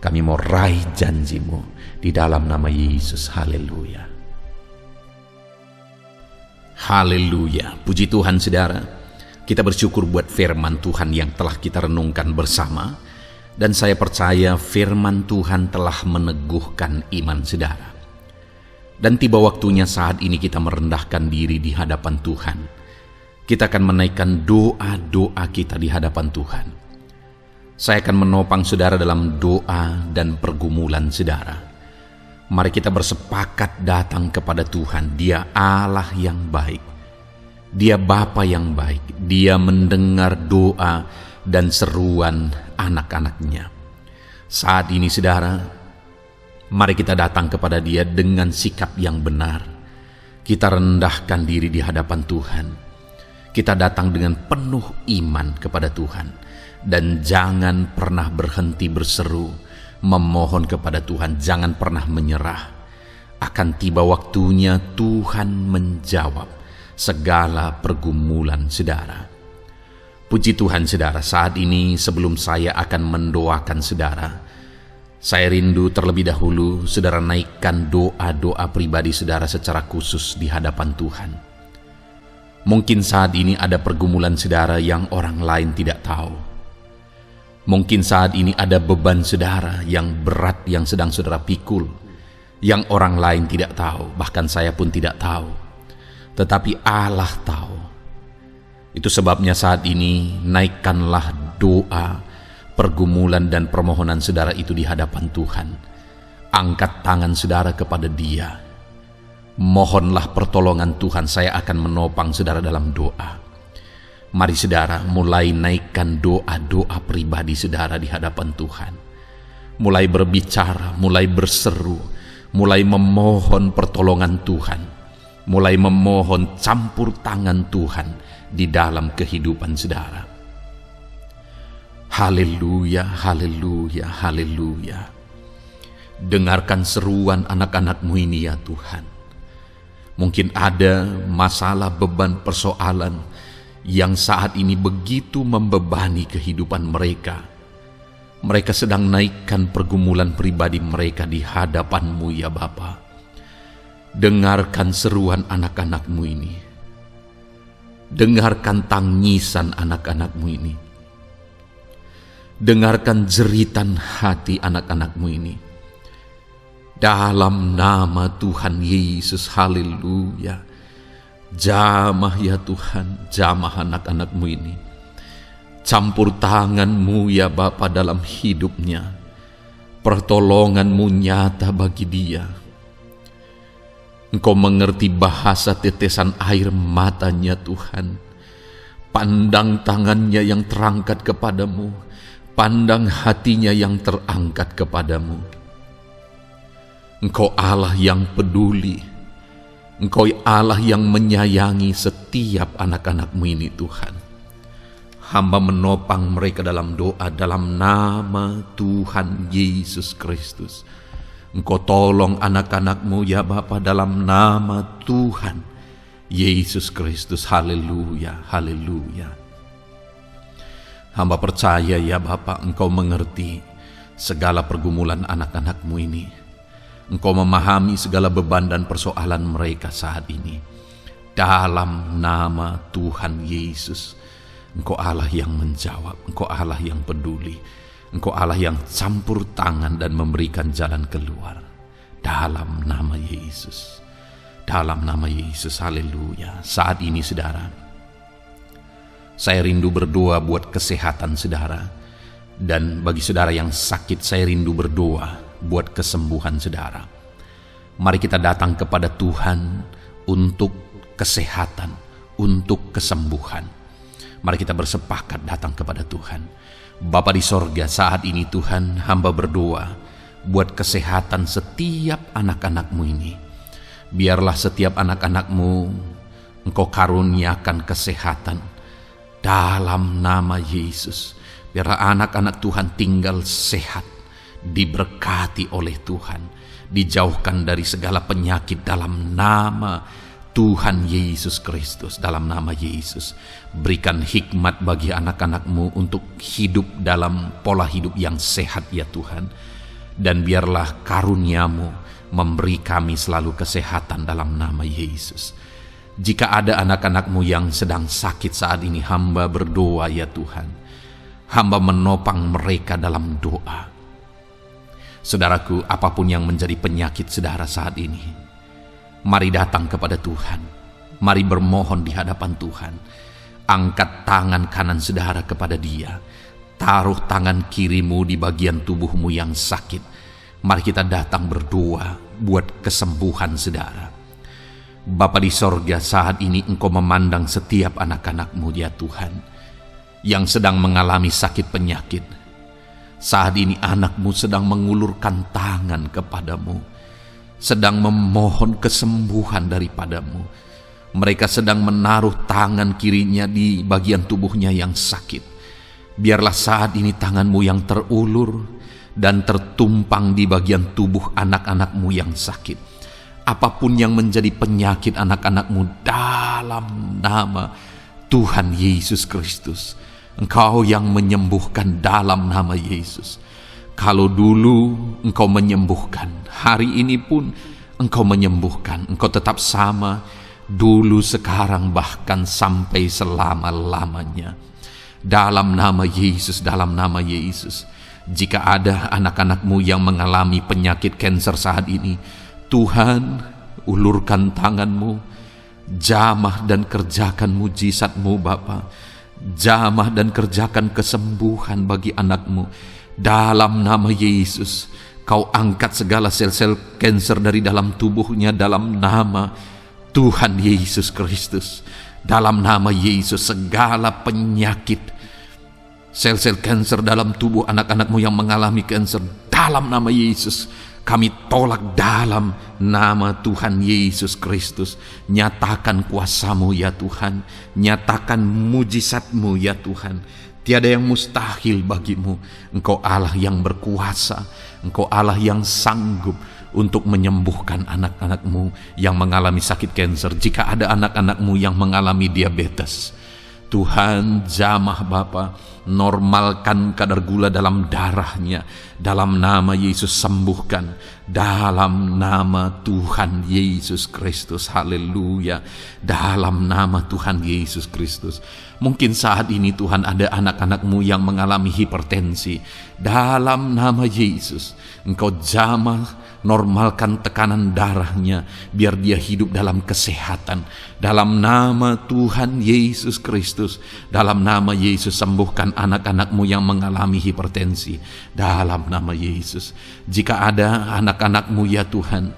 kami mau raih janji-Mu di dalam nama Yesus. Haleluya. Haleluya. Puji Tuhan, saudara. Kita bersyukur buat firman Tuhan yang telah kita renungkan bersama. Dan saya percaya firman Tuhan telah meneguhkan iman saudara. Dan tiba waktunya saat ini kita merendahkan diri di hadapan Tuhan. Kita akan menaikkan doa-doa kita di hadapan Tuhan. Saya akan menopang saudara dalam doa dan pergumulan saudara. Mari kita bersepakat datang kepada Tuhan. Dia Allah yang baik. Dia Bapa yang baik. Dia mendengar doa dan seruan anak-anaknya. Saat ini saudara, mari kita datang kepada Dia dengan sikap yang benar. Kita rendahkan diri di hadapan Tuhan. Kita datang dengan penuh iman kepada Tuhan. Dan jangan pernah berhenti berseru, memohon kepada Tuhan. Jangan pernah menyerah. Akan tiba waktunya Tuhan menjawab segala pergumulan saudara. Puji Tuhan saudara, saat ini sebelum saya akan mendoakan saudara, saya rindu terlebih dahulu saudara naikkan doa-doa pribadi saudara secara khusus di hadapan Tuhan. Mungkin saat ini ada pergumulan saudara yang orang lain tidak tahu. Mungkin saat ini ada beban saudara yang berat yang sedang saudara pikul, yang orang lain tidak tahu, bahkan saya pun tidak tahu. Tetapi Allah tahu. Itu sebabnya saat ini naikkanlah doa, pergumulan dan permohonan saudara itu di hadapan Tuhan. Angkat tangan saudara kepada Dia. Mohonlah pertolongan Tuhan, saya akan menopang saudara dalam doa. Mari saudara mulai naikkan doa-doa pribadi saudara di hadapan Tuhan. Mulai berbicara, mulai berseru, mulai memohon pertolongan Tuhan. Mulai memohon campur tangan Tuhan di dalam kehidupan saudara. Haleluya, haleluya, haleluya. Dengarkan seruan anak-anak-Mu ini, ya Tuhan. Mungkin ada masalah, beban, persoalan yang saat ini begitu membebani kehidupan mereka. Mereka sedang naikkan pergumulan pribadi mereka di hadapan-Mu, ya Bapa. Dengarkan seruan anak-anak-Mu ini. Dengarkan tangisan anak-anak-Mu ini. Dengarkan jeritan hati anak-anak-Mu ini. Dalam nama Tuhan Yesus, haleluya. Jamah ya Tuhan, jamah anak-anak-Mu ini. Campur tangan-Mu ya Bapa dalam hidupnya. Pertolongan-Mu nyata bagi dia. Engkau mengerti bahasa tetesan air matanya Tuhan. Pandang tangannya yang terangkat kepadamu. Pandang hatinya yang terangkat kepadamu. Engkau Allah yang peduli. Engkau Allah yang menyayangi setiap anak-anak-Mu ini Tuhan. Hamba menopang mereka dalam doa dalam nama Tuhan Yesus Kristus. Engkau tolong anak-anak-Mu ya Bapa dalam nama Tuhan Yesus Kristus. Haleluya, haleluya. Hamba percaya ya Bapa, Engkau mengerti segala pergumulan anak-anak-Mu ini. Engkau memahami segala beban dan persoalan mereka saat ini. Dalam nama Tuhan Yesus, Engkau Allah yang menjawab, Engkau Allah yang peduli, Engkau Allah yang campur tangan dan memberikan jalan keluar. Dalam nama Yesus, dalam nama Yesus, haleluya. Saat ini saudara, saya rindu berdoa buat kesehatan saudara. Dan bagi saudara yang sakit, saya rindu berdoa buat kesembuhan saudara. Mari kita datang kepada Tuhan untuk kesehatan, untuk kesembuhan. Mari kita bersepakat datang kepada Tuhan. Bapa di sorga, saat ini Tuhan, hamba berdoa buat kesehatan setiap anak-anak-Mu ini. Biarlah setiap anak-anak-Mu Engkau karuniakan kesehatan dalam nama Yesus. Biarlah anak-anak Tuhan tinggal sehat, diberkati oleh Tuhan, dijauhkan dari segala penyakit dalam nama Tuhan Yesus Kristus. Dalam nama Yesus, berikan hikmat bagi anak-anak-Mu untuk hidup dalam pola hidup yang sehat ya Tuhan. Dan biarlah karunia-Mu memberi kami selalu kesehatan dalam nama Yesus. Jika ada anak-anak-Mu yang sedang sakit saat ini, hamba berdoa ya Tuhan. Hamba menopang mereka dalam doa. Saudaraku, apapun yang menjadi penyakit saudara saat ini, mari datang kepada Tuhan. Mari bermohon di hadapan Tuhan. Angkat tangan kanan saudara kepada Dia. Taruh tangan kirimu di bagian tubuhmu yang sakit. Mari kita datang berdoa buat kesembuhan saudara. Bapa di sorga, saat ini Engkau memandang setiap anak-anak-Mu ya Tuhan, yang sedang mengalami sakit penyakit. Saat ini anak-Mu sedang mengulurkan tangan kepadamu, sedang memohon kesembuhan daripadamu. Mereka sedang menaruh tangan kirinya di bagian tubuhnya yang sakit. Biarlah saat ini tangan-Mu yang terulur dan tertumpang di bagian tubuh anak-anak-Mu yang sakit. Apapun yang menjadi penyakit anak-anak-Mu, dalam nama Tuhan Yesus Kristus, Engkau yang menyembuhkan dalam nama Yesus. Kalau dulu Engkau menyembuhkan, hari ini pun Engkau menyembuhkan. Engkau tetap sama, dulu, sekarang, bahkan sampai selama-lamanya. Dalam nama Yesus, dalam nama Yesus. Jika ada anak-anak-Mu yang mengalami penyakit kanker saat ini, Tuhan, ulurkan tangan-Mu, jamah dan kerjakan mujizat-Mu Bapa. Jamah dan kerjakan kesembuhan bagi anak-Mu. Dalam nama Yesus, Kau angkat segala sel-sel kanker dari dalam tubuhnya dalam nama Tuhan Yesus Kristus. Dalam nama Yesus, segala penyakit, sel-sel kanker dalam tubuh anak-anak-Mu yang mengalami kanker, dalam nama Yesus, kami tolak dalam nama Tuhan Yesus Kristus. Nyatakan kuasa-Mu ya Tuhan. Nyatakan mujizat-Mu ya Tuhan. Tiada yang mustahil bagi-Mu. Engkau Allah yang berkuasa. Engkau Allah yang sanggup untuk menyembuhkan anak-anak-Mu yang mengalami sakit kanker. Jika ada anak-anak-Mu yang mengalami diabetes, Tuhan, jamah Bapa, normalkan kadar gula dalam darahnya. Dalam nama Yesus, sembuhkan. Dalam nama Tuhan Yesus Kristus. Haleluya. Dalam nama Tuhan Yesus Kristus. Mungkin saat ini Tuhan ada anak-anak-Mu yang mengalami hipertensi. Dalam nama Yesus, Engkau jamah, normalkan tekanan darahnya, biar dia hidup dalam kesehatan. Dalam nama Tuhan Yesus Kristus, dalam nama Yesus, sembuhkan anak-anak-Mu yang mengalami hipertensi. Dalam nama Yesus. Jika ada anak-anak-Mu ya Tuhan,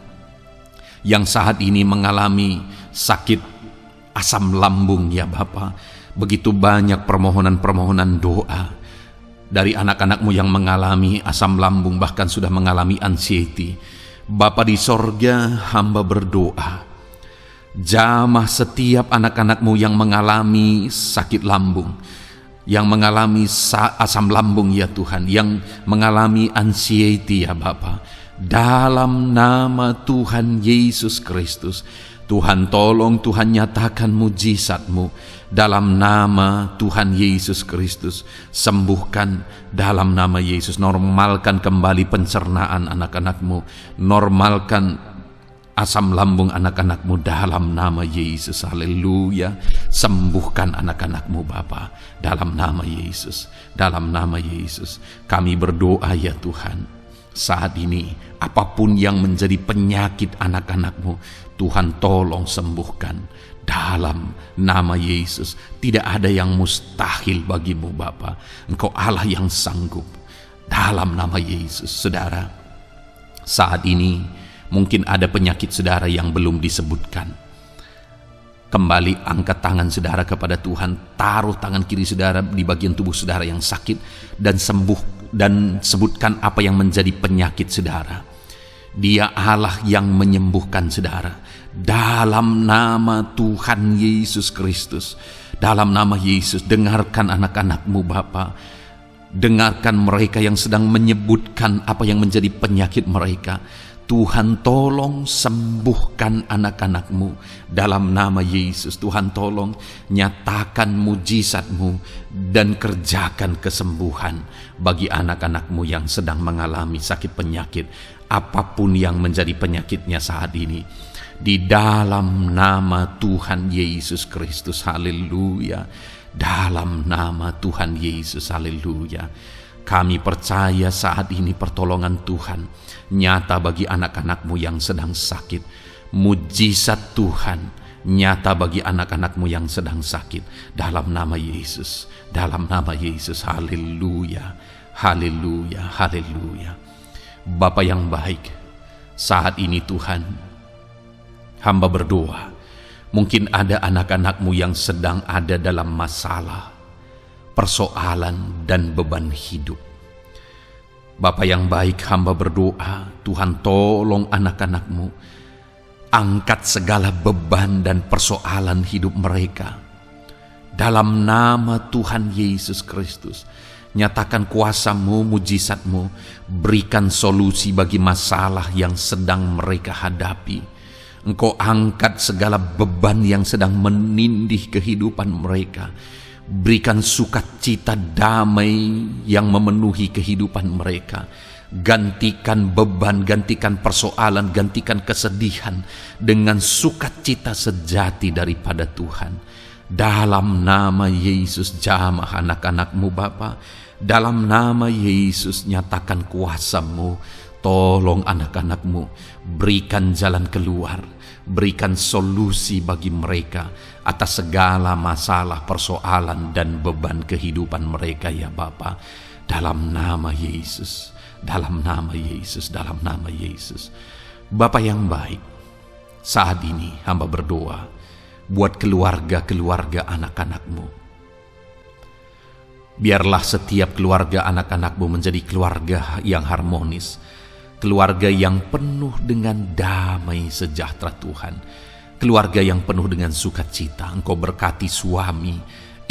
yang saat ini mengalami sakit asam lambung ya Bapa, begitu banyak permohonan-permohonan doa dari anak-anak-Mu yang mengalami asam lambung, bahkan sudah mengalami anxiety. Bapa di sorga, hamba berdoa, jamah setiap anak-anak-Mu yang mengalami sakit lambung, yang mengalami asam lambung ya Tuhan, yang mengalami anxiety ya Bapa. Dalam nama Tuhan Yesus Kristus, Tuhan tolong, Tuhan nyatakan mujizat-Mu. Dalam nama Tuhan Yesus Kristus, sembuhkan dalam nama Yesus. Normalkan kembali pencernaan anak-anak-Mu, normalkan asam lambung anak-anak-Mu dalam nama Yesus. Haleluya. Sembuhkan anak-anak-Mu Bapa dalam nama Yesus. Dalam nama Yesus kami berdoa ya Tuhan, saat ini apapun yang menjadi penyakit anak-anak-Mu, Tuhan tolong sembuhkan dalam nama Yesus. Tidak ada yang mustahil bagi-Mu Bapa. Engkau Allah yang sanggup. Dalam nama Yesus. Saudara, saat ini mungkin ada penyakit saudara yang belum disebutkan. Kembali angkat tangan saudara kepada Tuhan, taruh tangan kiri saudara di bagian tubuh saudara yang sakit, dan sembuh, dan sebutkan apa yang menjadi penyakit saudara. Dia Allah yang menyembuhkan saudara. Dalam nama Tuhan Yesus Kristus, dalam nama Yesus, dengarkan anak-anak-Mu Bapa. Dengarkan mereka yang sedang menyebutkan apa yang menjadi penyakit mereka. Tuhan tolong sembuhkan anak-anak-Mu dalam nama Yesus. Tuhan tolong nyatakan mujizat-Mu dan kerjakan kesembuhan bagi anak-anak-Mu yang sedang mengalami sakit penyakit, apapun yang menjadi penyakitnya saat ini. Di dalam nama Tuhan Yesus Kristus, haleluya. Dalam nama Tuhan Yesus, haleluya. Kami percaya saat ini pertolongan Tuhan nyata bagi anak-anak-Mu yang sedang sakit. Mujizat Tuhan nyata bagi anak-anak-Mu yang sedang sakit. Dalam nama Yesus, dalam nama Yesus, haleluya, haleluya, haleluya. Bapa yang baik, saat ini Tuhan, hamba berdoa, mungkin ada anak-anak-Mu yang sedang ada dalam masalah, persoalan dan beban hidup. Bapa yang baik, hamba berdoa, Tuhan tolong anak-anak-Mu, angkat segala beban dan persoalan hidup mereka. Dalam nama Tuhan Yesus Kristus, nyatakan kuasa-Mu, mujizat-Mu, berikan solusi bagi masalah yang sedang mereka hadapi. Engkau angkat segala beban yang sedang menindih kehidupan mereka. Berikan sukacita damai yang memenuhi kehidupan mereka. Gantikan beban, gantikan persoalan, gantikan kesedihan dengan sukacita sejati daripada Tuhan. Dalam nama Yesus, jamah anak-anak-Mu Bapa. Dalam nama Yesus, nyatakan kuasa-Mu. Tolong anak-anak-Mu, berikan jalan keluar, berikan solusi bagi mereka atas segala masalah, persoalan, dan beban kehidupan mereka ya Bapa. Dalam nama Yesus, dalam nama Yesus, dalam nama Yesus. Bapa yang baik, saat ini hamba berdoa buat keluarga-keluarga anak-anak-Mu. Biarlah setiap keluarga anak-anak-Mu menjadi keluarga yang harmonis, keluarga yang penuh dengan damai sejahtera Tuhan, keluarga yang penuh dengan sukacita. Engkau berkati suami,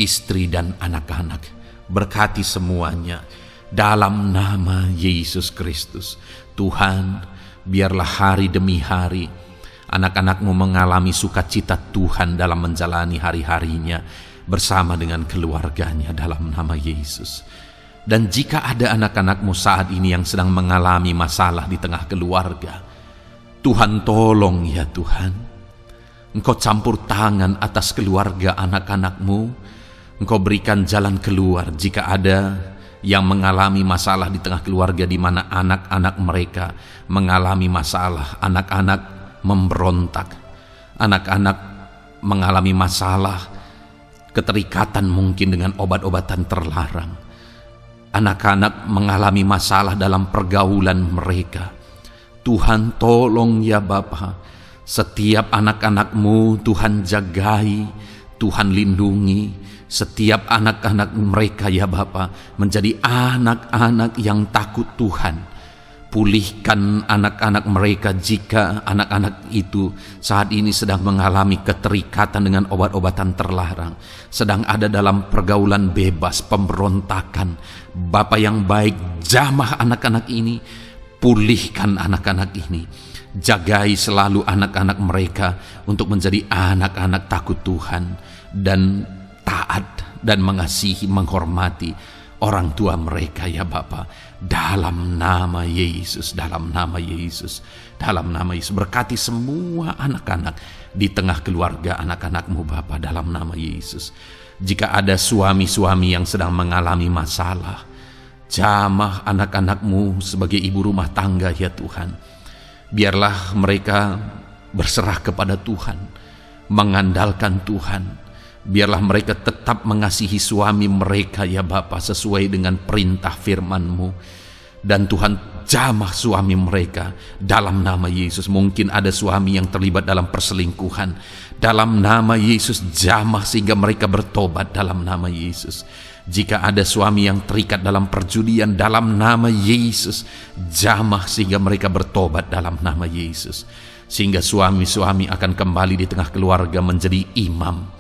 istri, dan anak-anak. Berkati semuanya dalam nama Yesus Kristus. Tuhan, biarlah hari demi hari anak-anak-Mu mengalami sukacita Tuhan dalam menjalani hari-harinya bersama dengan keluarganya dalam nama Yesus. Dan jika ada anak-anak-Mu saat ini yang sedang mengalami masalah di tengah keluarga, Tuhan tolong ya Tuhan. Engkau campur tangan atas keluarga anak-anak-Mu. Engkau berikan jalan keluar jika ada yang mengalami masalah di tengah keluarga, di mana anak-anak mereka mengalami masalah, anak-anak memberontak, anak-anak mengalami masalah, keterikatan mungkin dengan obat-obatan terlarang. Anak-anak mengalami masalah dalam pergaulan mereka. Tuhan tolong ya Bapa, setiap anak-anak-Mu Tuhan jagai, Tuhan lindungi. Setiap anak-anak mereka ya Bapa menjadi anak-anak yang takut Tuhan, Pulihkan anak-anak mereka jika anak-anak itu saat ini sedang mengalami keterikatan dengan obat-obatan terlarang, sedang ada dalam pergaulan bebas, pemberontakan. Bapa yang baik, jamah anak-anak ini, pulihkan anak-anak ini. Jagai selalu anak-anak mereka untuk menjadi anak-anak takut Tuhan dan taat dan mengasihi, menghormati orang tua mereka ya Bapa. Dalam nama Yesus, dalam nama Yesus, dalam nama Yesus. Berkati semua anak-anak di tengah keluarga anak-anakmu Bapa, dalam nama Yesus. Jika ada suami-suami yang sedang mengalami masalah, jamah anak-anakmu sebagai ibu rumah tangga ya Tuhan. Biarlah mereka berserah kepada Tuhan, mengandalkan Tuhan. Biarlah mereka tetap mengasihi suami mereka ya Bapa, sesuai dengan perintah firman-Mu. Dan Tuhan, jamah suami mereka dalam nama Yesus. Mungkin ada suami yang terlibat dalam perselingkuhan, dalam nama Yesus jamah sehingga mereka bertobat dalam nama Yesus. Jika ada suami yang terikat dalam perjudian, dalam nama Yesus jamah sehingga mereka bertobat dalam nama Yesus. Sehingga suami-suami akan kembali di tengah keluarga menjadi imam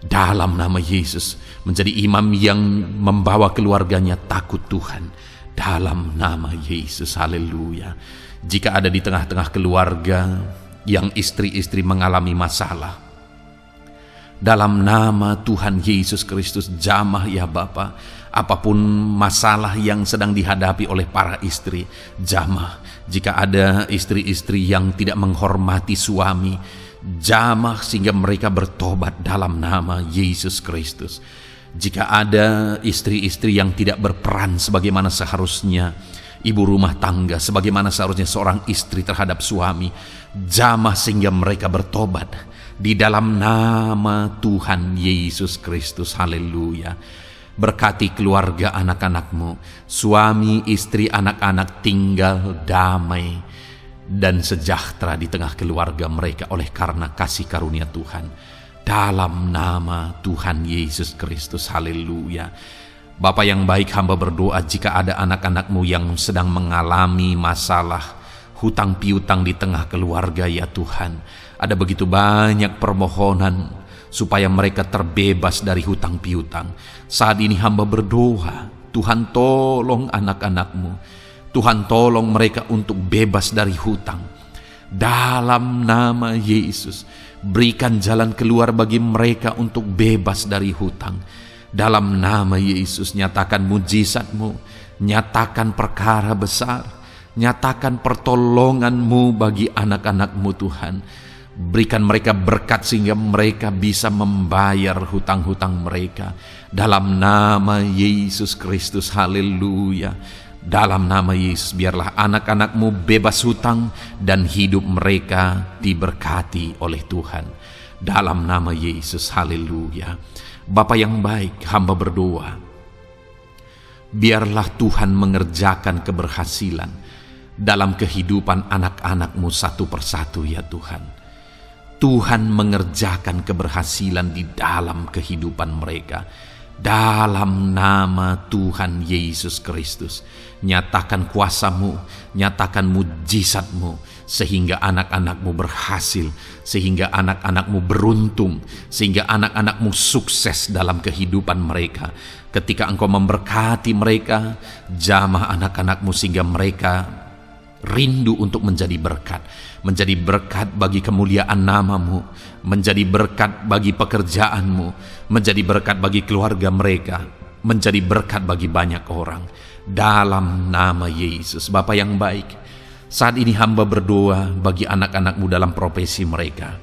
dalam nama Yesus, menjadi imam yang membawa keluarganya takut Tuhan dalam nama Yesus. Haleluya. Jika ada di tengah-tengah keluarga yang istri-istri mengalami masalah, dalam nama Tuhan Yesus Kristus jamah ya Bapa. Apapun masalah yang sedang dihadapi oleh para istri, jamah. Jika ada istri-istri yang tidak menghormati suami, jamah sehingga mereka bertobat dalam nama Yesus Kristus. Jika ada istri-istri yang tidak berperan sebagaimana seharusnya ibu rumah tangga, sebagaimana seharusnya seorang istri terhadap suami, jamah sehingga mereka bertobat di dalam nama Tuhan Yesus Kristus. Haleluya. Berkati keluarga anak-anakmu, suami, istri, anak-anak tinggal damai dan sejahtera di tengah keluarga mereka oleh karena kasih karunia Tuhan. Dalam nama Tuhan Yesus Kristus. Haleluya. Bapa yang baik, hamba berdoa jika ada anak-anakmu yang sedang mengalami masalah hutang piutang di tengah keluarga ya Tuhan. Ada begitu banyak permohonan supaya mereka terbebas dari hutang piutang. Saat ini hamba berdoa, Tuhan tolong anak-anakmu. Tuhan tolong mereka untuk bebas dari hutang. Dalam nama Yesus, berikan jalan keluar bagi mereka untuk bebas dari hutang. Dalam nama Yesus, nyatakan mujizat-Mu, nyatakan perkara besar, nyatakan pertolongan-Mu bagi anak-anak-Mu Tuhan. Berikan mereka berkat sehingga mereka bisa membayar hutang-hutang mereka. Dalam nama Yesus Kristus, haleluya. Dalam nama Yesus, biarlah anak-anakmu bebas hutang dan hidup mereka diberkati oleh Tuhan. Dalam nama Yesus, haleluya. Bapa yang baik, hamba berdoa, biarlah Tuhan mengerjakan keberhasilan dalam kehidupan anak-anakmu satu persatu ya Tuhan. Tuhan mengerjakan keberhasilan di dalam kehidupan mereka. Dalam nama Tuhan Yesus Kristus, nyatakan kuasa-Mu, nyatakan mujizat-Mu, sehingga anak-anak-Mu berhasil, sehingga anak-anak-Mu beruntung, sehingga anak-anak-Mu sukses dalam kehidupan mereka. Ketika Engkau memberkati mereka, jamah anak-anak-Mu sehingga mereka rindu untuk menjadi berkat bagi kemuliaan nama-Mu, menjadi berkat bagi pekerjaan-Mu, menjadi berkat bagi keluarga mereka, menjadi berkat bagi banyak orang. Dalam nama Yesus. Bapa yang baik, saat ini hamba berdoa bagi anak-anak-Mu dalam profesi mereka.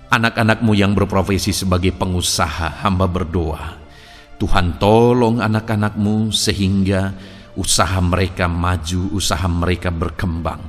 Anak-anak-Mu yang berprofesi sebagai pengusaha, hamba berdoa, Tuhan tolong anak-anak-Mu sehingga usaha mereka maju, usaha mereka berkembang,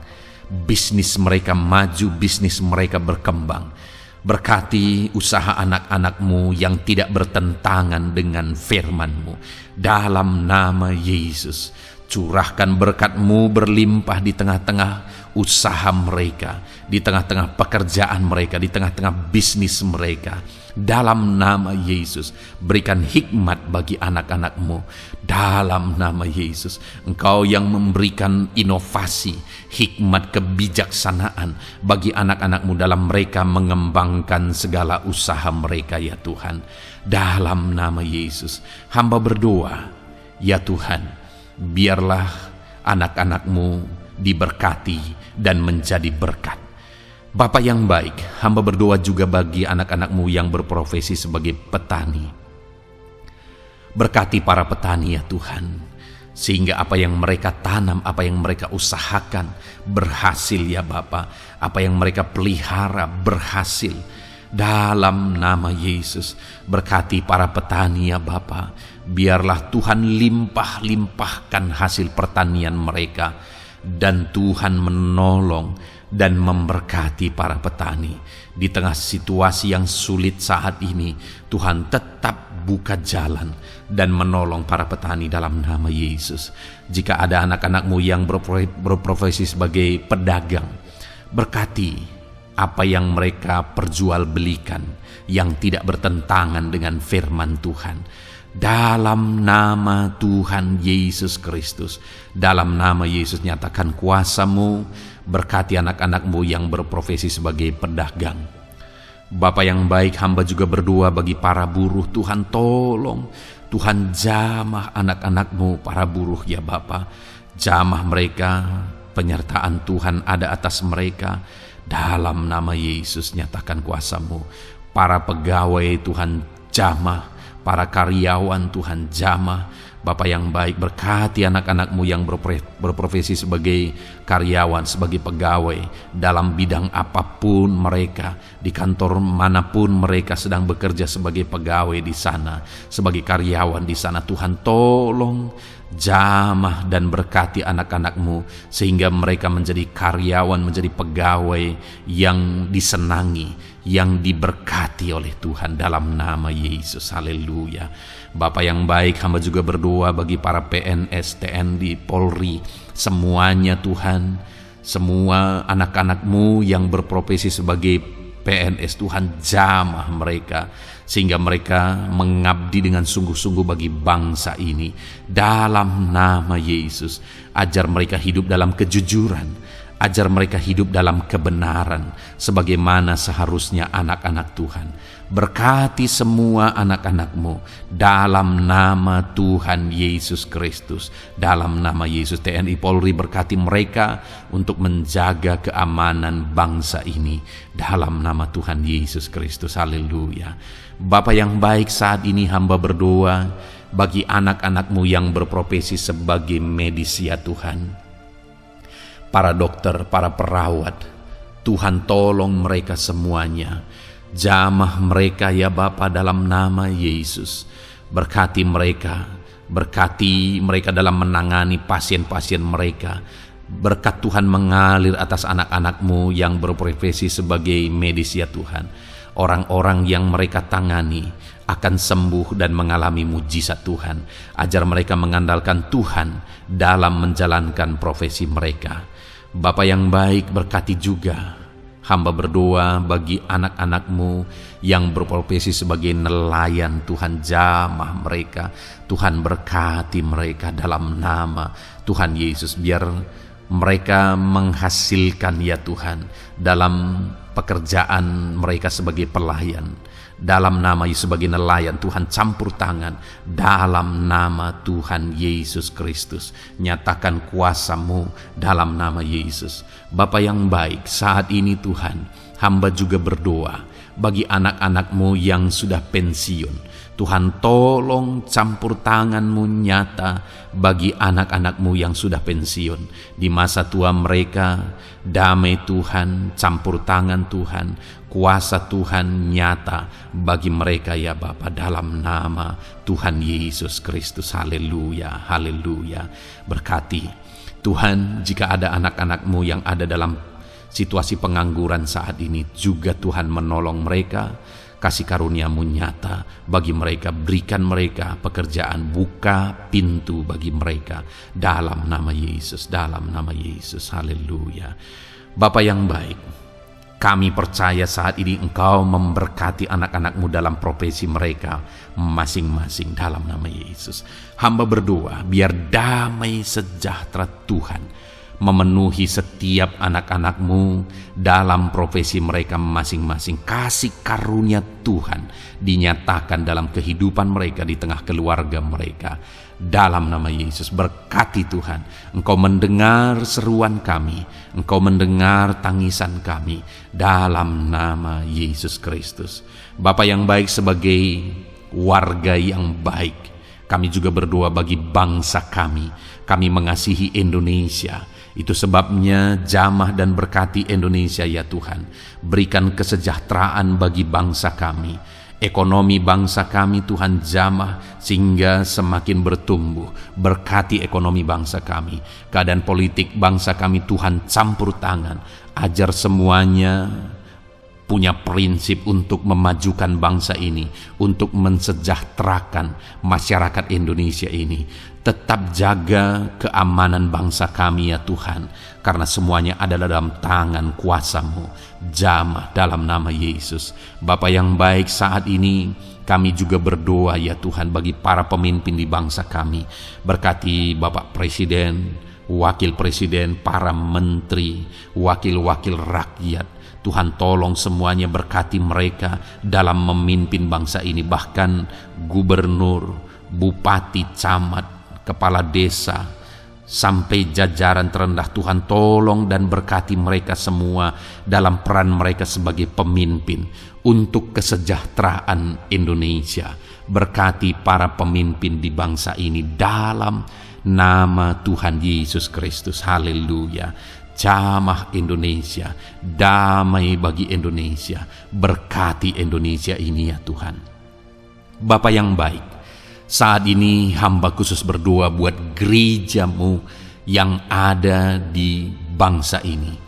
bisnis mereka maju, bisnis mereka berkembang. Berkati usaha anak-anak-Mu yang tidak bertentangan dengan firman-Mu. Dalam nama Yesus, Curahkan berkat-Mu berlimpah di tengah-tengah usaha mereka, di tengah-tengah pekerjaan mereka, di tengah-tengah bisnis mereka. Dalam nama Yesus, berikan hikmat bagi anak-anak-Mu. Dalam nama Yesus, Engkau yang memberikan inovasi, hikmat, kebijaksanaan bagi anak-anak-Mu dalam mereka mengembangkan segala usaha mereka, ya Tuhan. Dalam nama Yesus, hamba berdoa, ya Tuhan, biarlah anak-anak-Mu diberkati dan menjadi berkat. Bapa yang baik, hamba berdoa juga bagi anak-anak-Mu yang berprofesi sebagai petani. Berkati para petani, ya Tuhan, sehingga apa yang mereka tanam, apa yang mereka usahakan berhasil, ya Bapa. Apa yang mereka pelihara berhasil. Dalam nama Yesus, berkati para petani, ya Bapa. Biarlah Tuhan limpah-limpahkan hasil pertanian mereka, dan Tuhan menolong dan memberkati para petani. Di tengah situasi yang sulit saat ini, Tuhan tetap buka jalan dan menolong para petani dalam nama Yesus. Jika ada anak-anak-Mu yang berprofesi sebagai pedagang, berkati apa yang mereka perjualbelikan yang tidak bertentangan dengan firman Tuhan. Dalam nama Tuhan Yesus Kristus, dalam nama Yesus, nyatakan kuasa-Mu, berkati anak-anak-Mu yang berprofesi sebagai pedagang. Bapa yang baik, hamba juga berdoa bagi para buruh. Tuhan tolong, Tuhan jamah anak-anak-Mu para buruh, ya Bapa. Jamah mereka, penyertaan Tuhan ada atas mereka. Dalam nama Yesus, nyatakan kuasa-Mu. Para pegawai Tuhan jamah, para karyawan Tuhan jamah. Bapa yang baik, berkati anak-anak-Mu yang berprofesi sebagai karyawan, sebagai pegawai dalam bidang apapun mereka, di kantor manapun mereka sedang bekerja sebagai pegawai di sana, sebagai karyawan di sana. Tuhan tolong jamah dan berkati anak-anak-Mu sehingga mereka menjadi karyawan, menjadi pegawai yang disenangi, yang diberkati oleh Tuhan dalam nama Yesus. Haleluya. Bapa yang baik, hamba juga berdoa bagi para PNS, TNI, Polri, semuanya Tuhan, semua anak-anak-Mu yang berprofesi sebagai PNS, Tuhan jamah mereka sehingga mereka mengabdi dengan sungguh-sungguh bagi bangsa ini. Dalam nama Yesus, ajar mereka hidup dalam kejujuran, ajar mereka hidup dalam kebenaran sebagaimana seharusnya anak-anak Tuhan. Berkati semua anak-anak-Mu dalam nama Tuhan Yesus Kristus. Dalam nama Yesus, TNI Polri, berkati mereka untuk menjaga keamanan bangsa ini dalam nama Tuhan Yesus Kristus. Haleluya. Bapa yang baik, saat ini hamba berdoa bagi anak-anak-Mu yang berprofesi sebagai medis, ya Tuhan. Para dokter, para perawat, Tuhan tolong mereka semuanya. Jamah mereka, ya Bapa, dalam nama Yesus. Berkati mereka dalam menangani pasien-pasien mereka. Berkat Tuhan mengalir atas anak-anak-Mu yang berprofesi sebagai medis, ya Tuhan. Orang-orang yang mereka tangani akan sembuh dan mengalami mujizat Tuhan. Ajar mereka mengandalkan Tuhan dalam menjalankan profesi mereka. Bapa yang baik, berkati juga hamba berdoa bagi anak-anak-Mu yang berprofesi sebagai nelayan. Tuhan jamah mereka, Tuhan berkati mereka dalam nama Tuhan Yesus. Biar mereka menghasilkan, ya Tuhan, dalam pekerjaan mereka sebagai pelayan. Dalam nama Yesus, sebagai nelayan, Tuhan campur tangan. Dalam nama Tuhan Yesus Kristus, nyatakan kuasa-Mu dalam nama Yesus. Bapa yang baik, saat ini Tuhan, hamba juga berdoa bagi anak-anak-Mu yang sudah pensiun. Tuhan tolong campur tangan-Mu nyata bagi anak-anak-Mu yang sudah pensiun. Di masa tua mereka, damai Tuhan, campur tangan Tuhan, kuasa Tuhan nyata bagi mereka, ya Bapa, dalam nama Tuhan Yesus Kristus. Haleluya, haleluya. Berkati Tuhan, jika ada anak-anak-Mu yang ada dalam situasi pengangguran saat ini, juga Tuhan menolong mereka. Kasih karuniamu nyata bagi mereka, berikan mereka pekerjaan, buka pintu bagi mereka dalam nama Yesus, dalam nama Yesus. Haleluya. Bapa yang baik, kami percaya saat ini Engkau memberkati anak-anak-Mu dalam profesi mereka masing-masing dalam nama Yesus. Hamba berdoa biar damai sejahtera Tuhan memenuhi setiap anak-anak-Mu dalam profesi mereka masing-masing. Kasih karunia Tuhan dinyatakan dalam kehidupan mereka, di tengah keluarga mereka. Dalam nama Yesus, berkati Tuhan. Engkau mendengar seruan kami, Engkau mendengar tangisan kami dalam nama Yesus Kristus. Bapa yang baik, sebagai warga yang baik, kami juga berdoa bagi bangsa kami. Kami mengasihi Indonesia. Itu sebabnya jamah dan berkati Indonesia ya Tuhan. Berikan kesejahteraan bagi bangsa kami. Ekonomi bangsa kami Tuhan jamah sehingga semakin bertumbuh. Berkati ekonomi bangsa kami. Keadaan politik bangsa kami Tuhan campur tangan. Ajar semuanya punya prinsip untuk memajukan bangsa ini, untuk mensejahterakan masyarakat Indonesia ini. Tetap jaga keamanan bangsa kami ya Tuhan, karena semuanya adalah dalam tangan kuasa-Mu. Jamah dalam nama Yesus. Bapa yang baik, saat ini kami juga berdoa ya Tuhan bagi para pemimpin di bangsa kami. Berkati Bapak Presiden, Wakil Presiden, para menteri, wakil-wakil rakyat. Tuhan tolong semuanya, berkati mereka dalam memimpin bangsa ini. Bahkan gubernur, bupati, camat, kepala desa, sampai jajaran terendah. Tuhan tolong dan berkati mereka semua dalam peran mereka sebagai pemimpin untuk kesejahteraan Indonesia. Berkati para pemimpin di bangsa ini dalam nama Tuhan Yesus Kristus. Haleluya. Jamah Indonesia, damai bagi Indonesia. Berkati Indonesia ini ya Tuhan. Bapa yang baik, saat ini hamba khusus berdoa buat gereja-Mu yang ada di bangsa ini.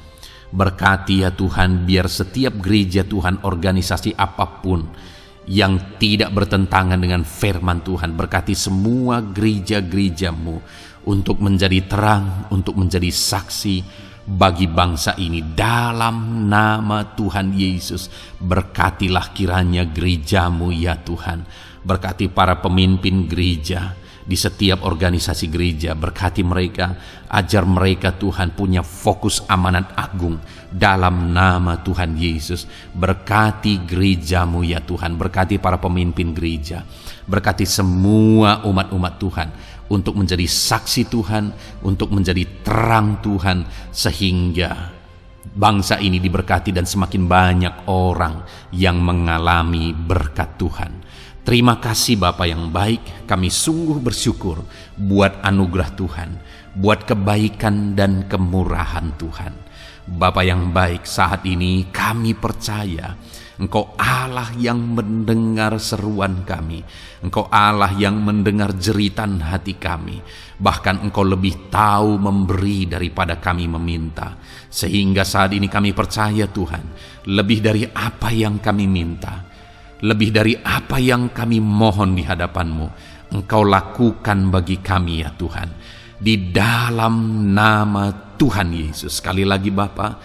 Berkati ya Tuhan, biar setiap gereja Tuhan, organisasi apapun yang tidak bertentangan dengan firman Tuhan, berkati semua gereja-gereja-Mu untuk menjadi terang, untuk menjadi saksi bagi bangsa ini dalam nama Tuhan Yesus. Berkatilah kiranya gereja-Mu ya Tuhan. Berkati para pemimpin gereja di setiap organisasi gereja. Berkati mereka, ajar mereka Tuhan punya fokus amanat agung dalam nama Tuhan Yesus. Berkati gereja-Mu ya Tuhan. Berkati para pemimpin gereja. Berkati semua umat-umat Tuhan untuk menjadi saksi Tuhan, untuk menjadi terang Tuhan, sehingga bangsa ini diberkati dan semakin banyak orang yang mengalami berkat Tuhan. Terima kasih Bapa yang baik, kami sungguh bersyukur buat anugerah Tuhan, buat kebaikan dan kemurahan Tuhan. Bapa yang baik, saat ini kami percaya Engkau Allah yang mendengar seruan kami. Engkau Allah yang mendengar jeritan hati kami. Bahkan Engkau lebih tahu memberi daripada kami meminta. Sehingga saat ini kami percaya Tuhan, lebih dari apa yang kami minta, lebih dari apa yang kami mohon di hadapan-Mu, Engkau lakukan bagi kami ya Tuhan. Di dalam nama Tuhan Yesus. Sekali lagi Bapa,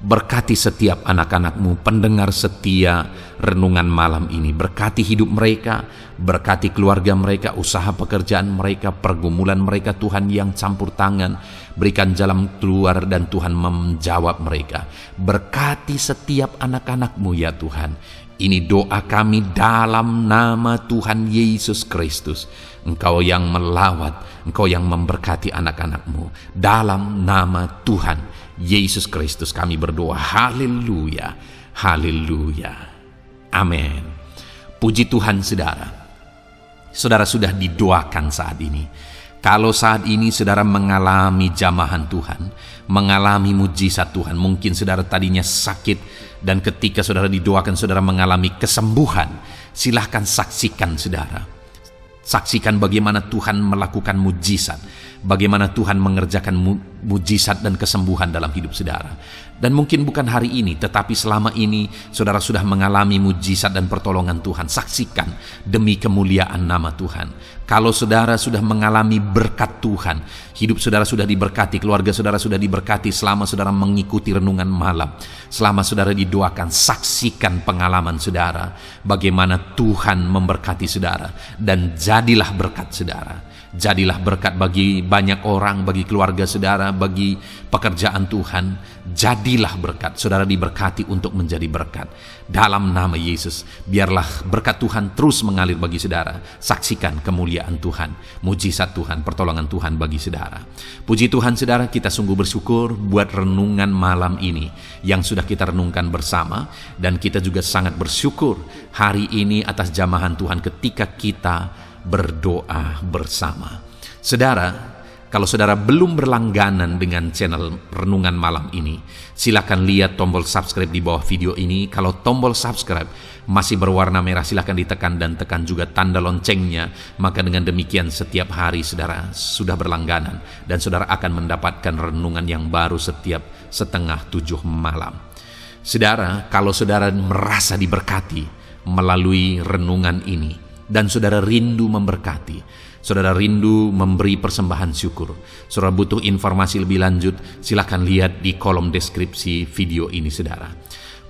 berkati setiap anak-anak-Mu, pendengar setia renungan malam ini. Berkati hidup mereka, berkati keluarga mereka, usaha pekerjaan mereka, pergumulan mereka Tuhan yang campur tangan. Berikan jalan keluar dan Tuhan menjawab mereka. Berkati setiap anak-anak-Mu ya Tuhan. Ini doa kami dalam nama Tuhan Yesus Kristus. Engkau yang melawat, Engkau yang memberkati anak-anak-Mu. Dalam nama Tuhan Yesus Kristus kami berdoa. Haleluya, haleluya, amin. Puji Tuhan saudara. Saudara sudah didoakan saat ini. Kalau saat ini saudara mengalami jamahan Tuhan, mengalami mujizat Tuhan, mungkin saudara tadinya sakit dan ketika saudara didoakan saudara mengalami kesembuhan, silahkan saksikan saudara. Saksikan bagaimana Tuhan melakukan mujizat, bagaimana Tuhan mengerjakan mujizat dan kesembuhan dalam hidup saudara. Dan mungkin bukan hari ini, tetapi selama ini saudara sudah mengalami mujizat dan pertolongan Tuhan. Saksikan demi kemuliaan nama Tuhan. Kalau saudara sudah mengalami berkat Tuhan, hidup saudara sudah diberkati, keluarga saudara sudah diberkati selama saudara mengikuti renungan malam, selama saudara didoakan, saksikan pengalaman saudara, bagaimana Tuhan memberkati saudara, dan jadilah berkat saudara. Jadilah berkat bagi banyak orang, bagi keluarga saudara, bagi pekerjaan Tuhan. Jadilah berkat, saudara diberkati untuk menjadi berkat. Dalam nama Yesus, biarlah berkat Tuhan terus mengalir bagi saudara. Saksikan kemuliaan Tuhan, mujizat Tuhan, pertolongan Tuhan bagi saudara. Puji Tuhan saudara, kita sungguh bersyukur buat renungan malam ini yang sudah kita renungkan bersama. Dan kita juga sangat bersyukur hari ini atas jamahan Tuhan ketika kita berdoa bersama. Saudara, kalau saudara belum berlangganan dengan channel Renungan Malam ini, silakan lihat tombol subscribe di bawah video ini. Kalau tombol subscribe masih berwarna merah, silakan ditekan dan tekan juga tanda loncengnya. Maka dengan demikian setiap hari saudara sudah berlangganan dan saudara akan mendapatkan renungan yang baru setiap 6:30 malam. Saudara, kalau saudara merasa diberkati melalui renungan ini, dan saudara rindu memberkati, saudara rindu memberi persembahan syukur, saudara butuh informasi lebih lanjut, silakan lihat di kolom deskripsi video ini saudara.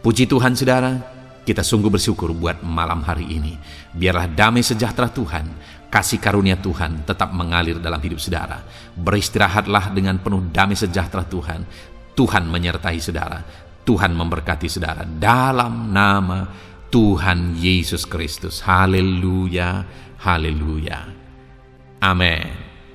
Puji Tuhan saudara, kita sungguh bersyukur buat malam hari ini. Biarlah damai sejahtera Tuhan, kasih karunia Tuhan tetap mengalir dalam hidup saudara. Beristirahatlah dengan penuh damai sejahtera Tuhan. Tuhan menyertai saudara, Tuhan memberkati saudara dalam nama Tuhan Yesus Kristus. Haleluya, haleluya. Amin.